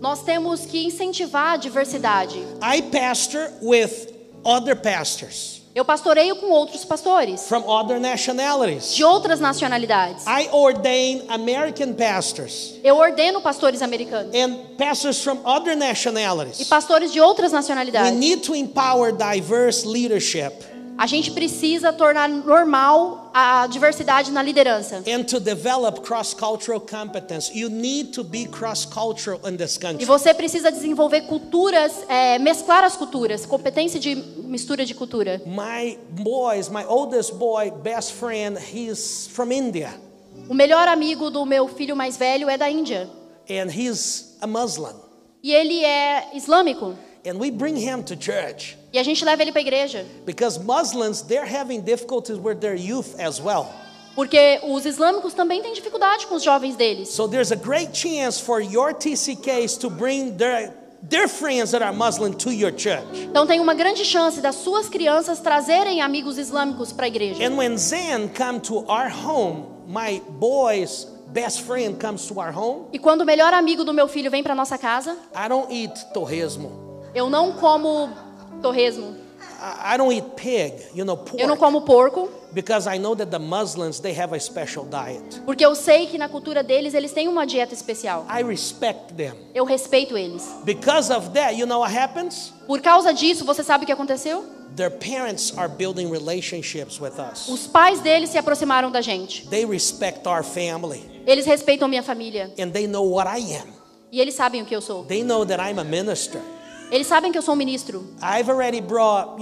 [SPEAKER 2] Nós temos que incentivar a diversidade.
[SPEAKER 1] I pastor with other pastors.
[SPEAKER 2] Eu pastoreio com outros pastores.
[SPEAKER 1] From other nationalities.
[SPEAKER 2] De outras nacionalidades.
[SPEAKER 1] I ordain American pastors.
[SPEAKER 2] Eu ordeno pastores americanos.
[SPEAKER 1] And pastors from other nationalities.
[SPEAKER 2] E pastores de outras
[SPEAKER 1] We
[SPEAKER 2] nacionalidades.
[SPEAKER 1] need to empower diverse leadership.
[SPEAKER 2] A gente precisa tornar normal a diversidade na liderança.
[SPEAKER 1] And to develop cross-cultural competence. You need to be cross-cultural in this country.
[SPEAKER 2] E você precisa desenvolver culturas, mesclar as culturas, competência de mistura de cultura.
[SPEAKER 1] My oldest boy, best friend, he's from India.
[SPEAKER 2] O melhor amigo do meu filho mais velho é da Índia.
[SPEAKER 1] And he's a Muslim.
[SPEAKER 2] E ele é islâmico.
[SPEAKER 1] And we bring him to church.
[SPEAKER 2] E a gente leva ele para a igreja.
[SPEAKER 1] Because Muslims, they're having difficulties with their youth as well.
[SPEAKER 2] Porque os islâmicos também têm dificuldade com os jovens deles.
[SPEAKER 1] So there's a great chance for your TCKs to bring their friends that are Muslim to your church.
[SPEAKER 2] Então tem uma grande chance das suas crianças trazerem amigos islâmicos para a igreja.
[SPEAKER 1] And when Zen come to our home, my boy's best friend comes to our home.
[SPEAKER 2] E quando o melhor amigo do meu filho vem para nossa casa,
[SPEAKER 1] I don't eat torresmo.
[SPEAKER 2] eu não como torresmo.
[SPEAKER 1] I don't eat pig, pork.
[SPEAKER 2] Eu não como porco.
[SPEAKER 1] Because I know that the Muslims, they have a special diet.
[SPEAKER 2] Porque eu sei que na cultura deles eles têm uma dieta especial.
[SPEAKER 1] I respect them.
[SPEAKER 2] Eu respeito eles.
[SPEAKER 1] Because of that, you know what happens?
[SPEAKER 2] Por causa disso, você sabe o que aconteceu?
[SPEAKER 1] Their parents are building relationships with us.
[SPEAKER 2] Os pais deles se aproximaram da gente.
[SPEAKER 1] They respect our family.
[SPEAKER 2] Eles respeitam minha família.
[SPEAKER 1] And they know what I am.
[SPEAKER 2] E eles sabem o que eu sou.
[SPEAKER 1] They know that I'm a minister.
[SPEAKER 2] Eles sabem que eu sou um ministro.
[SPEAKER 1] I've already brought,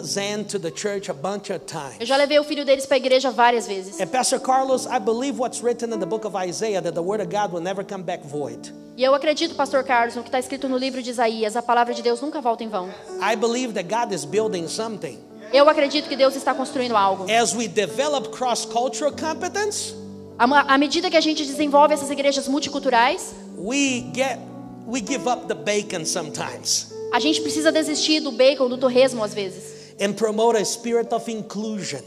[SPEAKER 1] Zen to the church a bunch of times.
[SPEAKER 2] Eu já levei o filho deles para a igreja várias vezes.
[SPEAKER 1] And Pastor Carlos, I believe what's written in the book of Isaiah, that the word of God will never come back void.
[SPEAKER 2] E eu acredito, Pastor Carlos, no que está escrito no livro de Isaías, a palavra de Deus nunca volta em vão.
[SPEAKER 1] I believe that God is building something.
[SPEAKER 2] Eu acredito que Deus está construindo algo.
[SPEAKER 1] As we develop cross-cultural competence,
[SPEAKER 2] À medida que a gente desenvolve essas igrejas multiculturais,
[SPEAKER 1] we give up the bacon sometimes.
[SPEAKER 2] A gente precisa desistir do bacon, do torresmo às vezes.
[SPEAKER 1] And promote a spirit of inclusion.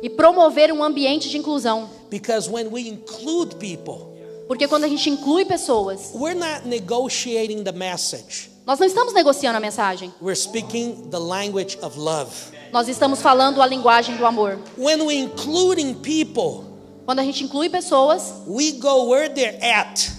[SPEAKER 2] E promover um ambiente de inclusão.
[SPEAKER 1] Because when we include people,
[SPEAKER 2] porque quando a gente inclui pessoas,
[SPEAKER 1] we're not negotiating the message.
[SPEAKER 2] Nós não estamos negociando a mensagem.
[SPEAKER 1] We're speaking the language of love.
[SPEAKER 2] Nós estamos falando a linguagem do amor.
[SPEAKER 1] When we including people,
[SPEAKER 2] quando a gente inclui pessoas,
[SPEAKER 1] we go where they're at.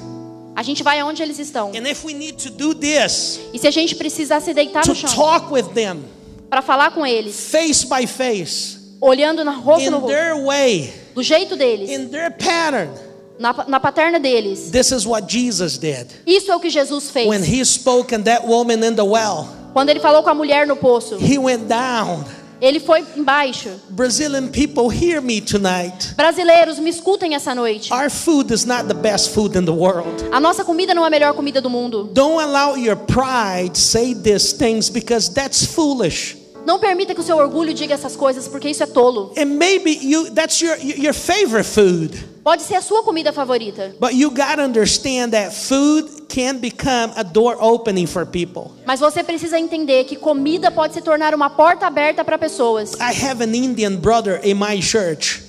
[SPEAKER 2] A gente vai aonde eles estão.
[SPEAKER 1] And if we need to do this,
[SPEAKER 2] e se a gente precisar se deitar no chão,
[SPEAKER 1] talk with them,
[SPEAKER 2] para falar com eles,
[SPEAKER 1] face by face,
[SPEAKER 2] olhando no rosto,
[SPEAKER 1] their way,
[SPEAKER 2] do jeito deles,
[SPEAKER 1] in their pattern,
[SPEAKER 2] na paterna deles.
[SPEAKER 1] This is what Jesus did.
[SPEAKER 2] Isso é o que Jesus fez.
[SPEAKER 1] When he spoke to that woman in the well,
[SPEAKER 2] quando ele falou com a mulher no poço,
[SPEAKER 1] he went down.
[SPEAKER 2] Ele foi embaixo.
[SPEAKER 1] Brazilian people, hear me tonight.
[SPEAKER 2] Brasileiros, me escutem essa noite.
[SPEAKER 1] Our food is not the best food in the world.
[SPEAKER 2] A nossa comida não é a melhor comida do mundo.
[SPEAKER 1] Don't allow your pride say these things because that's foolish.
[SPEAKER 2] Não permita que o seu orgulho diga essas coisas, porque isso é tolo.
[SPEAKER 1] And maybe that's your favorite food.
[SPEAKER 2] Pode ser a sua comida favorita.
[SPEAKER 1] But you got to understand that food can become a door opening for people.
[SPEAKER 2] Mas você precisa entender que comida pode se tornar uma porta aberta para pessoas.
[SPEAKER 1] I have an Indian brother in my church.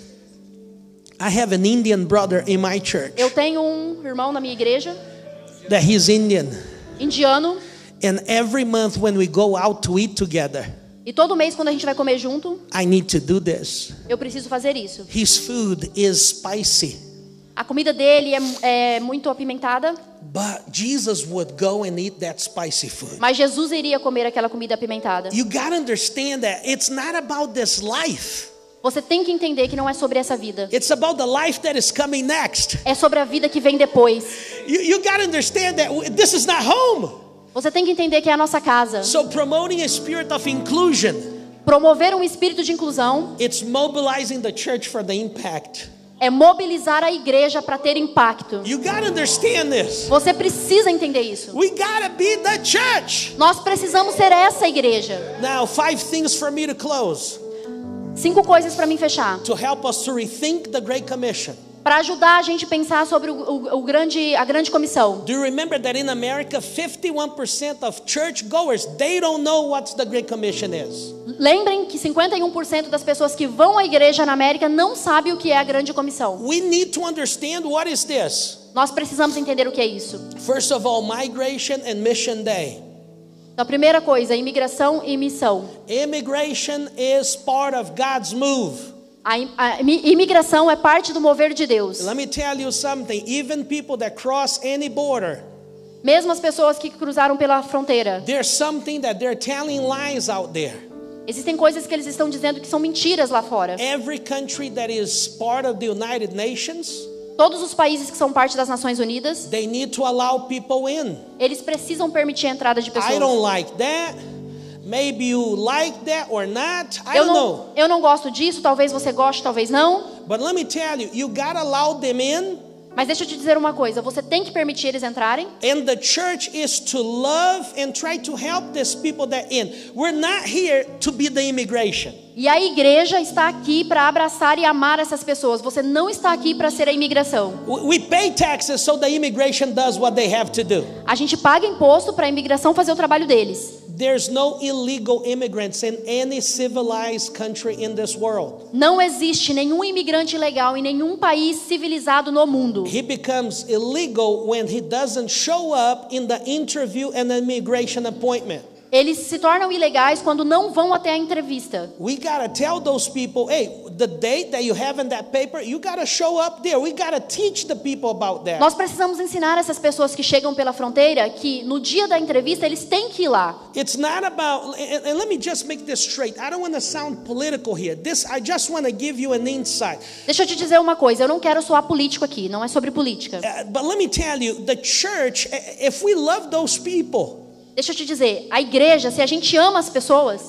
[SPEAKER 2] Eu tenho um irmão na minha igreja.
[SPEAKER 1] That he's Indian.
[SPEAKER 2] Indiano.
[SPEAKER 1] And every month when we go out to eat together,
[SPEAKER 2] e todo mês quando a gente vai comer junto,
[SPEAKER 1] I need to do this.
[SPEAKER 2] Eu preciso fazer isso.
[SPEAKER 1] His food is spicy.
[SPEAKER 2] A comida dele é muito apimentada.
[SPEAKER 1] But Jesus would go and eat that spicy food.
[SPEAKER 2] Mas Jesus iria comer aquela comida apimentada.
[SPEAKER 1] You got to understand that it's not about this life.
[SPEAKER 2] Você tem que entender que não é sobre essa vida.
[SPEAKER 1] It's about the life that is coming next.
[SPEAKER 2] É sobre a vida que vem depois.
[SPEAKER 1] You got to understand that this is not home.
[SPEAKER 2] Você tem que entender que é a nossa casa.
[SPEAKER 1] So promoting a spirit of inclusion.
[SPEAKER 2] Promover um espírito de inclusão.
[SPEAKER 1] It's mobilizing the church for the impact.
[SPEAKER 2] É mobilizar a igreja para ter impacto.
[SPEAKER 1] You got to understand this.
[SPEAKER 2] Você precisa entender isso.
[SPEAKER 1] We got to be the church.
[SPEAKER 2] Nós precisamos ser essa igreja.
[SPEAKER 1] Now, 5 things for me to close.
[SPEAKER 2] 5 coisas para mim fechar.
[SPEAKER 1] To help us to rethink the Great Commission.
[SPEAKER 2] Para ajudar a gente a pensar sobre a grande comissão.
[SPEAKER 1] Do you remember that in America 51% of churchgoers, they don't know what the Great Commission is?
[SPEAKER 2] Lembrem que 51% das pessoas que vão à igreja na América não sabem o que é a grande comissão.
[SPEAKER 1] We need to understand what is this.
[SPEAKER 2] Nós precisamos entender o que é isso.
[SPEAKER 1] First of all, Migration and Mission Day.
[SPEAKER 2] Então, a primeira coisa, imigração e missão.
[SPEAKER 1] Immigration is part of God's move.
[SPEAKER 2] A imigração é parte do mover de Deus.
[SPEAKER 1] Let me tell you something. Even people that cross any border,
[SPEAKER 2] mesmo as pessoas que cruzaram pela fronteira,
[SPEAKER 1] there's something that they're telling lies out there.
[SPEAKER 2] Existem coisas que eles estão dizendo que são mentiras lá fora.
[SPEAKER 1] Every country that is part of the United Nations,
[SPEAKER 2] todos os países que são parte das Nações Unidas,
[SPEAKER 1] they need to allow people in.
[SPEAKER 2] Eles precisam permitir a entrada de pessoas.
[SPEAKER 1] I don't like that. Maybe you like that or not. I don't know.
[SPEAKER 2] Eu não gosto disso, talvez você goste, talvez não.
[SPEAKER 1] But let me tell you, you gotta allow them in.
[SPEAKER 2] Mas deixa eu te dizer uma coisa, você tem que permitir eles entrarem.
[SPEAKER 1] And the church is to love and try to help these people that in. We're not here to be the immigration.
[SPEAKER 2] E a igreja está aqui para abraçar e amar essas pessoas. Você não está aqui para ser a imigração.
[SPEAKER 1] We pay taxes so the immigration does what they have to do.
[SPEAKER 2] A gente paga imposto para a imigração fazer o trabalho deles.
[SPEAKER 1] There's no illegal immigrants in any civilized country in this world.
[SPEAKER 2] Não existe nenhum imigrante ilegal em nenhum país civilizado no mundo.
[SPEAKER 1] He becomes illegal when he doesn't show up in the interview and the immigration appointment.
[SPEAKER 2] Eles se tornam ilegais quando não vão até a entrevista.
[SPEAKER 1] We gotta tell those people, hey, the date that you have in that paper, you gotta show up there. We gotta teach the people about that.
[SPEAKER 2] Nós precisamos ensinar essas pessoas que chegam pela fronteira que no dia da entrevista eles têm que ir lá.
[SPEAKER 1] It's not about, and let me just make this straight. I don't want to sound political here. I just want to give you an insight.
[SPEAKER 2] Deixa eu te dizer uma coisa, eu não quero soar político aqui, não é sobre política.
[SPEAKER 1] But let me tell you, the church, if we love those people,
[SPEAKER 2] deixa eu te dizer, a igreja, se a gente ama as pessoas,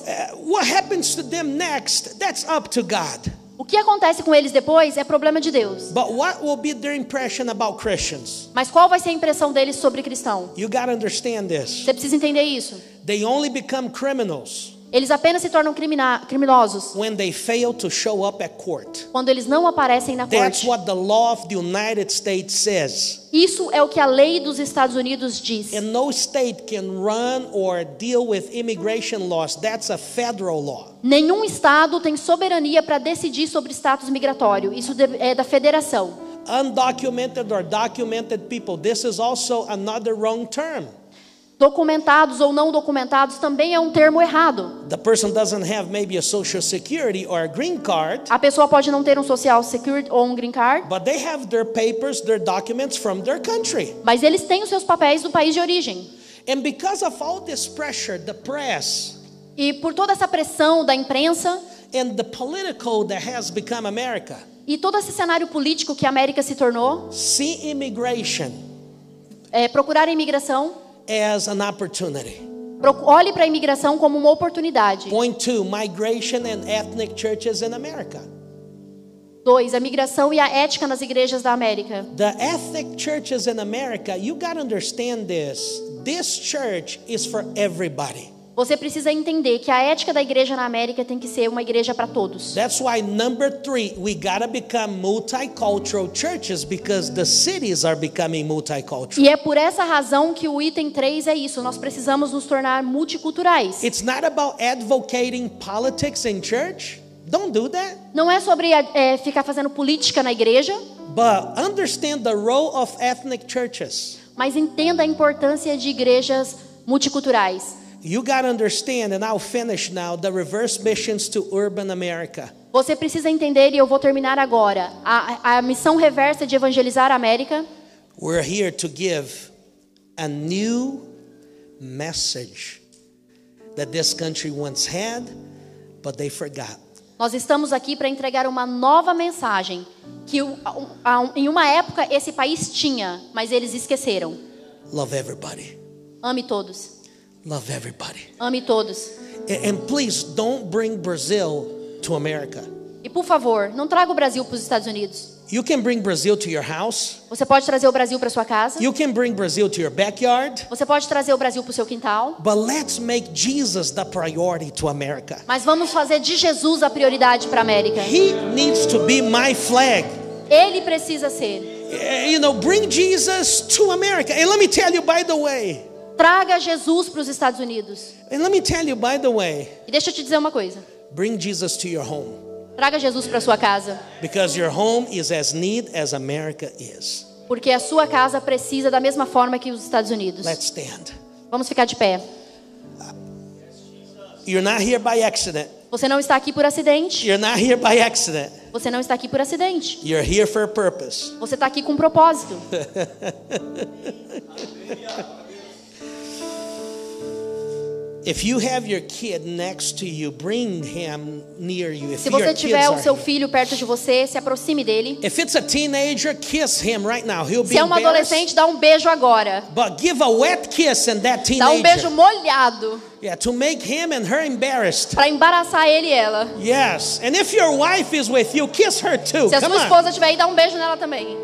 [SPEAKER 1] what happens to them next, that's up to God.
[SPEAKER 2] O que acontece com eles depois é problema de Deus.
[SPEAKER 1] But what will be their impression about Christians?
[SPEAKER 2] Mas qual vai ser a impressão deles sobre cristão?
[SPEAKER 1] You got to understand this.
[SPEAKER 2] Você precisa entender isso.
[SPEAKER 1] They only become criminals
[SPEAKER 2] Eles apenas se tornam criminosos
[SPEAKER 1] when they fail to show up at court.
[SPEAKER 2] quando eles não aparecem na
[SPEAKER 1] That's
[SPEAKER 2] corte.
[SPEAKER 1] what the law of the United States says.
[SPEAKER 2] Isso é o que a lei dos Estados Unidos diz.
[SPEAKER 1] And no state can run or deal with immigration laws. That's a federal law.
[SPEAKER 2] Nenhum estado tem soberania para decidir sobre status migratório. Isso é da federação.
[SPEAKER 1] Undocumented or documented people. This is also another wrong term.
[SPEAKER 2] Documentados ou não documentados também é um termo errado.
[SPEAKER 1] The person doesn't have maybe a social security or a green card.
[SPEAKER 2] A pessoa pode não ter um social security ou um green card.
[SPEAKER 1] But they have their papers, their documents from their country.
[SPEAKER 2] Mas eles têm os seus papéis do país de origem.
[SPEAKER 1] And because of all this pressure, the press
[SPEAKER 2] E por toda essa pressão da imprensa
[SPEAKER 1] and the political that has become America,
[SPEAKER 2] e todo esse cenário político que a América se tornou,
[SPEAKER 1] see immigration
[SPEAKER 2] procurar a imigração,
[SPEAKER 1] as an opportunity.
[SPEAKER 2] olhe para a imigração como uma oportunidade.
[SPEAKER 1] Point 2, migration and ethnic churches in America.
[SPEAKER 2] 2, a migração e a ética nas igrejas da América.
[SPEAKER 1] The ethnic churches in America, you got to understand this. This church is for everybody.
[SPEAKER 2] Você precisa entender que a ética da igreja na América tem que ser uma igreja para todos.
[SPEAKER 1] That's why number 3, we gotta become multicultural churches because the cities are becoming multicultural.
[SPEAKER 2] E é por essa razão que o item 3 é isso. Nós precisamos nos tornar multiculturais.
[SPEAKER 1] It's not about advocating politics in church. Don't do that.
[SPEAKER 2] Não é sobre ficar fazendo política na igreja,
[SPEAKER 1] But understand the role of ethnic churches.
[SPEAKER 2] mas entenda a importância de igrejas multiculturais.
[SPEAKER 1] You got to understand, and I'll finish now, the reverse missions to urban America.
[SPEAKER 2] Você precisa entender, e eu vou terminar agora, a missão reversa de evangelizar a América.
[SPEAKER 1] We're here to give a new message that this country once had, but they forgot.
[SPEAKER 2] Nós estamos aqui para entregar uma nova mensagem que em uma época esse país tinha, mas eles esqueceram.
[SPEAKER 1] Love everybody.
[SPEAKER 2] Ame todos.
[SPEAKER 1] Love everybody.
[SPEAKER 2] Ame todos.
[SPEAKER 1] And please don't bring Brazil to America.
[SPEAKER 2] E por favor, não traga o Brasil para os Estados Unidos.
[SPEAKER 1] You can bring Brazil to your house.
[SPEAKER 2] Você pode trazer o Brasil para sua casa.
[SPEAKER 1] You can bring Brazil to your backyard.
[SPEAKER 2] Você pode trazer o Brasil para o seu quintal.
[SPEAKER 1] But let's make Jesus the priority to America.
[SPEAKER 2] Mas vamos fazer de Jesus a prioridade para a América.
[SPEAKER 1] He needs to be my flag.
[SPEAKER 2] Ele precisa ser.
[SPEAKER 1] You know, bring Jesus to America. And let me tell you, by the way.
[SPEAKER 2] Traga Jesus para os Estados Unidos.
[SPEAKER 1] And let me tell you, by the way.
[SPEAKER 2] E deixa eu te dizer uma coisa.
[SPEAKER 1] Bring Jesus to your home.
[SPEAKER 2] Traga Jesus para sua casa.
[SPEAKER 1] Because your home is as neat as America is.
[SPEAKER 2] Porque a sua casa precisa da mesma forma que os Estados Unidos.
[SPEAKER 1] Let's stand.
[SPEAKER 2] Vamos ficar de pé.
[SPEAKER 1] You're not here by accident.
[SPEAKER 2] Você não está aqui por acidente.
[SPEAKER 1] You're not here by accident.
[SPEAKER 2] Você não está aqui por acidente.
[SPEAKER 1] You're here for a purpose.
[SPEAKER 2] Você está aqui com um propósito.
[SPEAKER 1] If you have your kid next to you, bring him near you. If
[SPEAKER 2] Se
[SPEAKER 1] your
[SPEAKER 2] você
[SPEAKER 1] kids
[SPEAKER 2] tiver o
[SPEAKER 1] are
[SPEAKER 2] seu
[SPEAKER 1] here.
[SPEAKER 2] filho perto de você, se aproxime dele.
[SPEAKER 1] If it's a teenager, kiss him right now. He'll be
[SPEAKER 2] Se é um
[SPEAKER 1] embarrassed.
[SPEAKER 2] adolescente, dá um beijo agora.
[SPEAKER 1] But give a wet kiss and that
[SPEAKER 2] Dá um beijo
[SPEAKER 1] teenager.
[SPEAKER 2] molhado
[SPEAKER 1] Yeah, to make him and her embarrassed.
[SPEAKER 2] para embaraçar ele e ela.
[SPEAKER 1] Yes. And if your wife is with you, kiss her too.
[SPEAKER 2] Se a
[SPEAKER 1] Come
[SPEAKER 2] sua
[SPEAKER 1] on.
[SPEAKER 2] esposa estiver aí, dá um beijo nela também.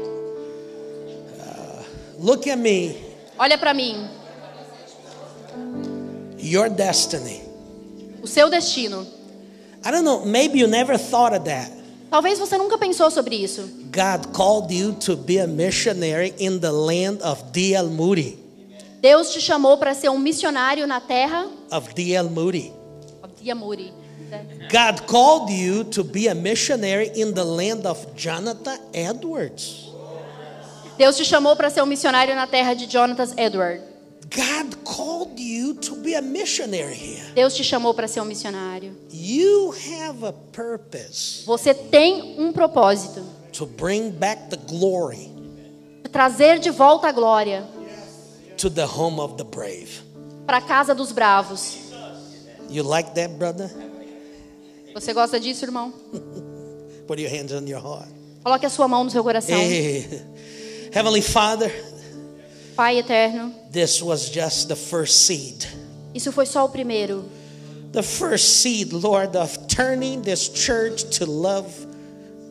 [SPEAKER 1] Look at me.
[SPEAKER 2] Olha para mim.
[SPEAKER 1] Your destiny.
[SPEAKER 2] O seu destino.
[SPEAKER 1] I don't know, maybe you never thought of that.
[SPEAKER 2] Talvez você nunca pensou sobre isso.
[SPEAKER 1] God called you to be a missionary in the land of D.L. Moody.
[SPEAKER 2] Deus te chamou para ser um missionário na terra
[SPEAKER 1] Of D.L. Moody.
[SPEAKER 2] de Amuri.
[SPEAKER 1] God called you to be a missionary in the land of Jonathan Edwards.
[SPEAKER 2] Deus te chamou para ser um missionário na terra de Jonathan Edwards.
[SPEAKER 1] God called you to be a missionary here.
[SPEAKER 2] Deus te chamou para ser um missionário.
[SPEAKER 1] You have a purpose
[SPEAKER 2] Você tem um propósito.
[SPEAKER 1] to bring back the glory
[SPEAKER 2] Trazer de volta a glória
[SPEAKER 1] to the home of the brave.
[SPEAKER 2] para a casa dos bravos.
[SPEAKER 1] You like that, brother?
[SPEAKER 2] Você gosta disso, irmão?
[SPEAKER 1] Put your hands on your heart.
[SPEAKER 2] Coloque a sua mão no seu coração.
[SPEAKER 1] Hey. Heavenly Father,
[SPEAKER 2] Pai eterno,
[SPEAKER 1] this was just the first seed.
[SPEAKER 2] isso foi só o primeiro.
[SPEAKER 1] The first seed, Lord, of turning this church to love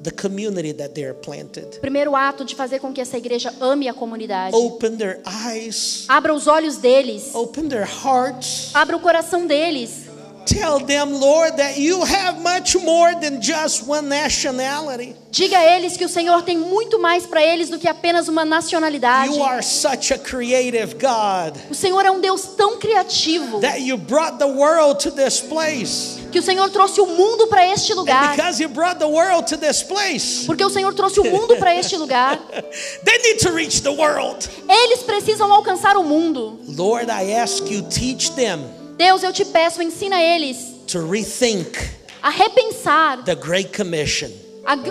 [SPEAKER 1] the community that they are planted.
[SPEAKER 2] O primeiro ato de fazer com que essa igreja ame a comunidade.
[SPEAKER 1] Open their eyes,
[SPEAKER 2] Abra os olhos deles.
[SPEAKER 1] open their hearts.
[SPEAKER 2] Abra o coração deles.
[SPEAKER 1] Tell them, Lord, that you have much more than just one nationality.
[SPEAKER 2] Diga a eles que o Senhor tem muito mais para eles do que apenas uma nacionalidade.
[SPEAKER 1] You are such a creative God
[SPEAKER 2] O Senhor é um Deus tão criativo
[SPEAKER 1] that you brought the world to this place.
[SPEAKER 2] que o Senhor trouxe o mundo para este
[SPEAKER 1] And
[SPEAKER 2] lugar.
[SPEAKER 1] because you brought the world to this place,
[SPEAKER 2] Porque o Senhor trouxe o mundo para este lugar.
[SPEAKER 1] they need to reach the world.
[SPEAKER 2] Eles precisam alcançar o mundo.
[SPEAKER 1] Lord, I ask you, teach them
[SPEAKER 2] Deus, eu te peço, ensina eles
[SPEAKER 1] to rethink
[SPEAKER 2] a repensar
[SPEAKER 1] the Great Commission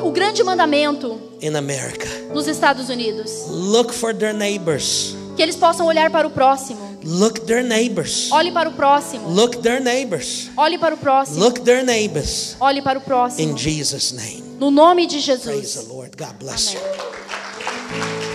[SPEAKER 2] o grande mandamento
[SPEAKER 1] in America.
[SPEAKER 2] nos Estados Unidos.
[SPEAKER 1] Look for their neighbors.
[SPEAKER 2] Que eles possam olhar para o próximo.
[SPEAKER 1] Look their neighbors.
[SPEAKER 2] Olhe para o próximo.
[SPEAKER 1] Look their neighbors.
[SPEAKER 2] Olhe para o próximo.
[SPEAKER 1] Look their neighbors.
[SPEAKER 2] Olhe para o próximo.
[SPEAKER 1] In Jesus' name.
[SPEAKER 2] No nome de
[SPEAKER 1] Praise
[SPEAKER 2] Jesus.
[SPEAKER 1] the Lord. God bless you.
[SPEAKER 2] Amém.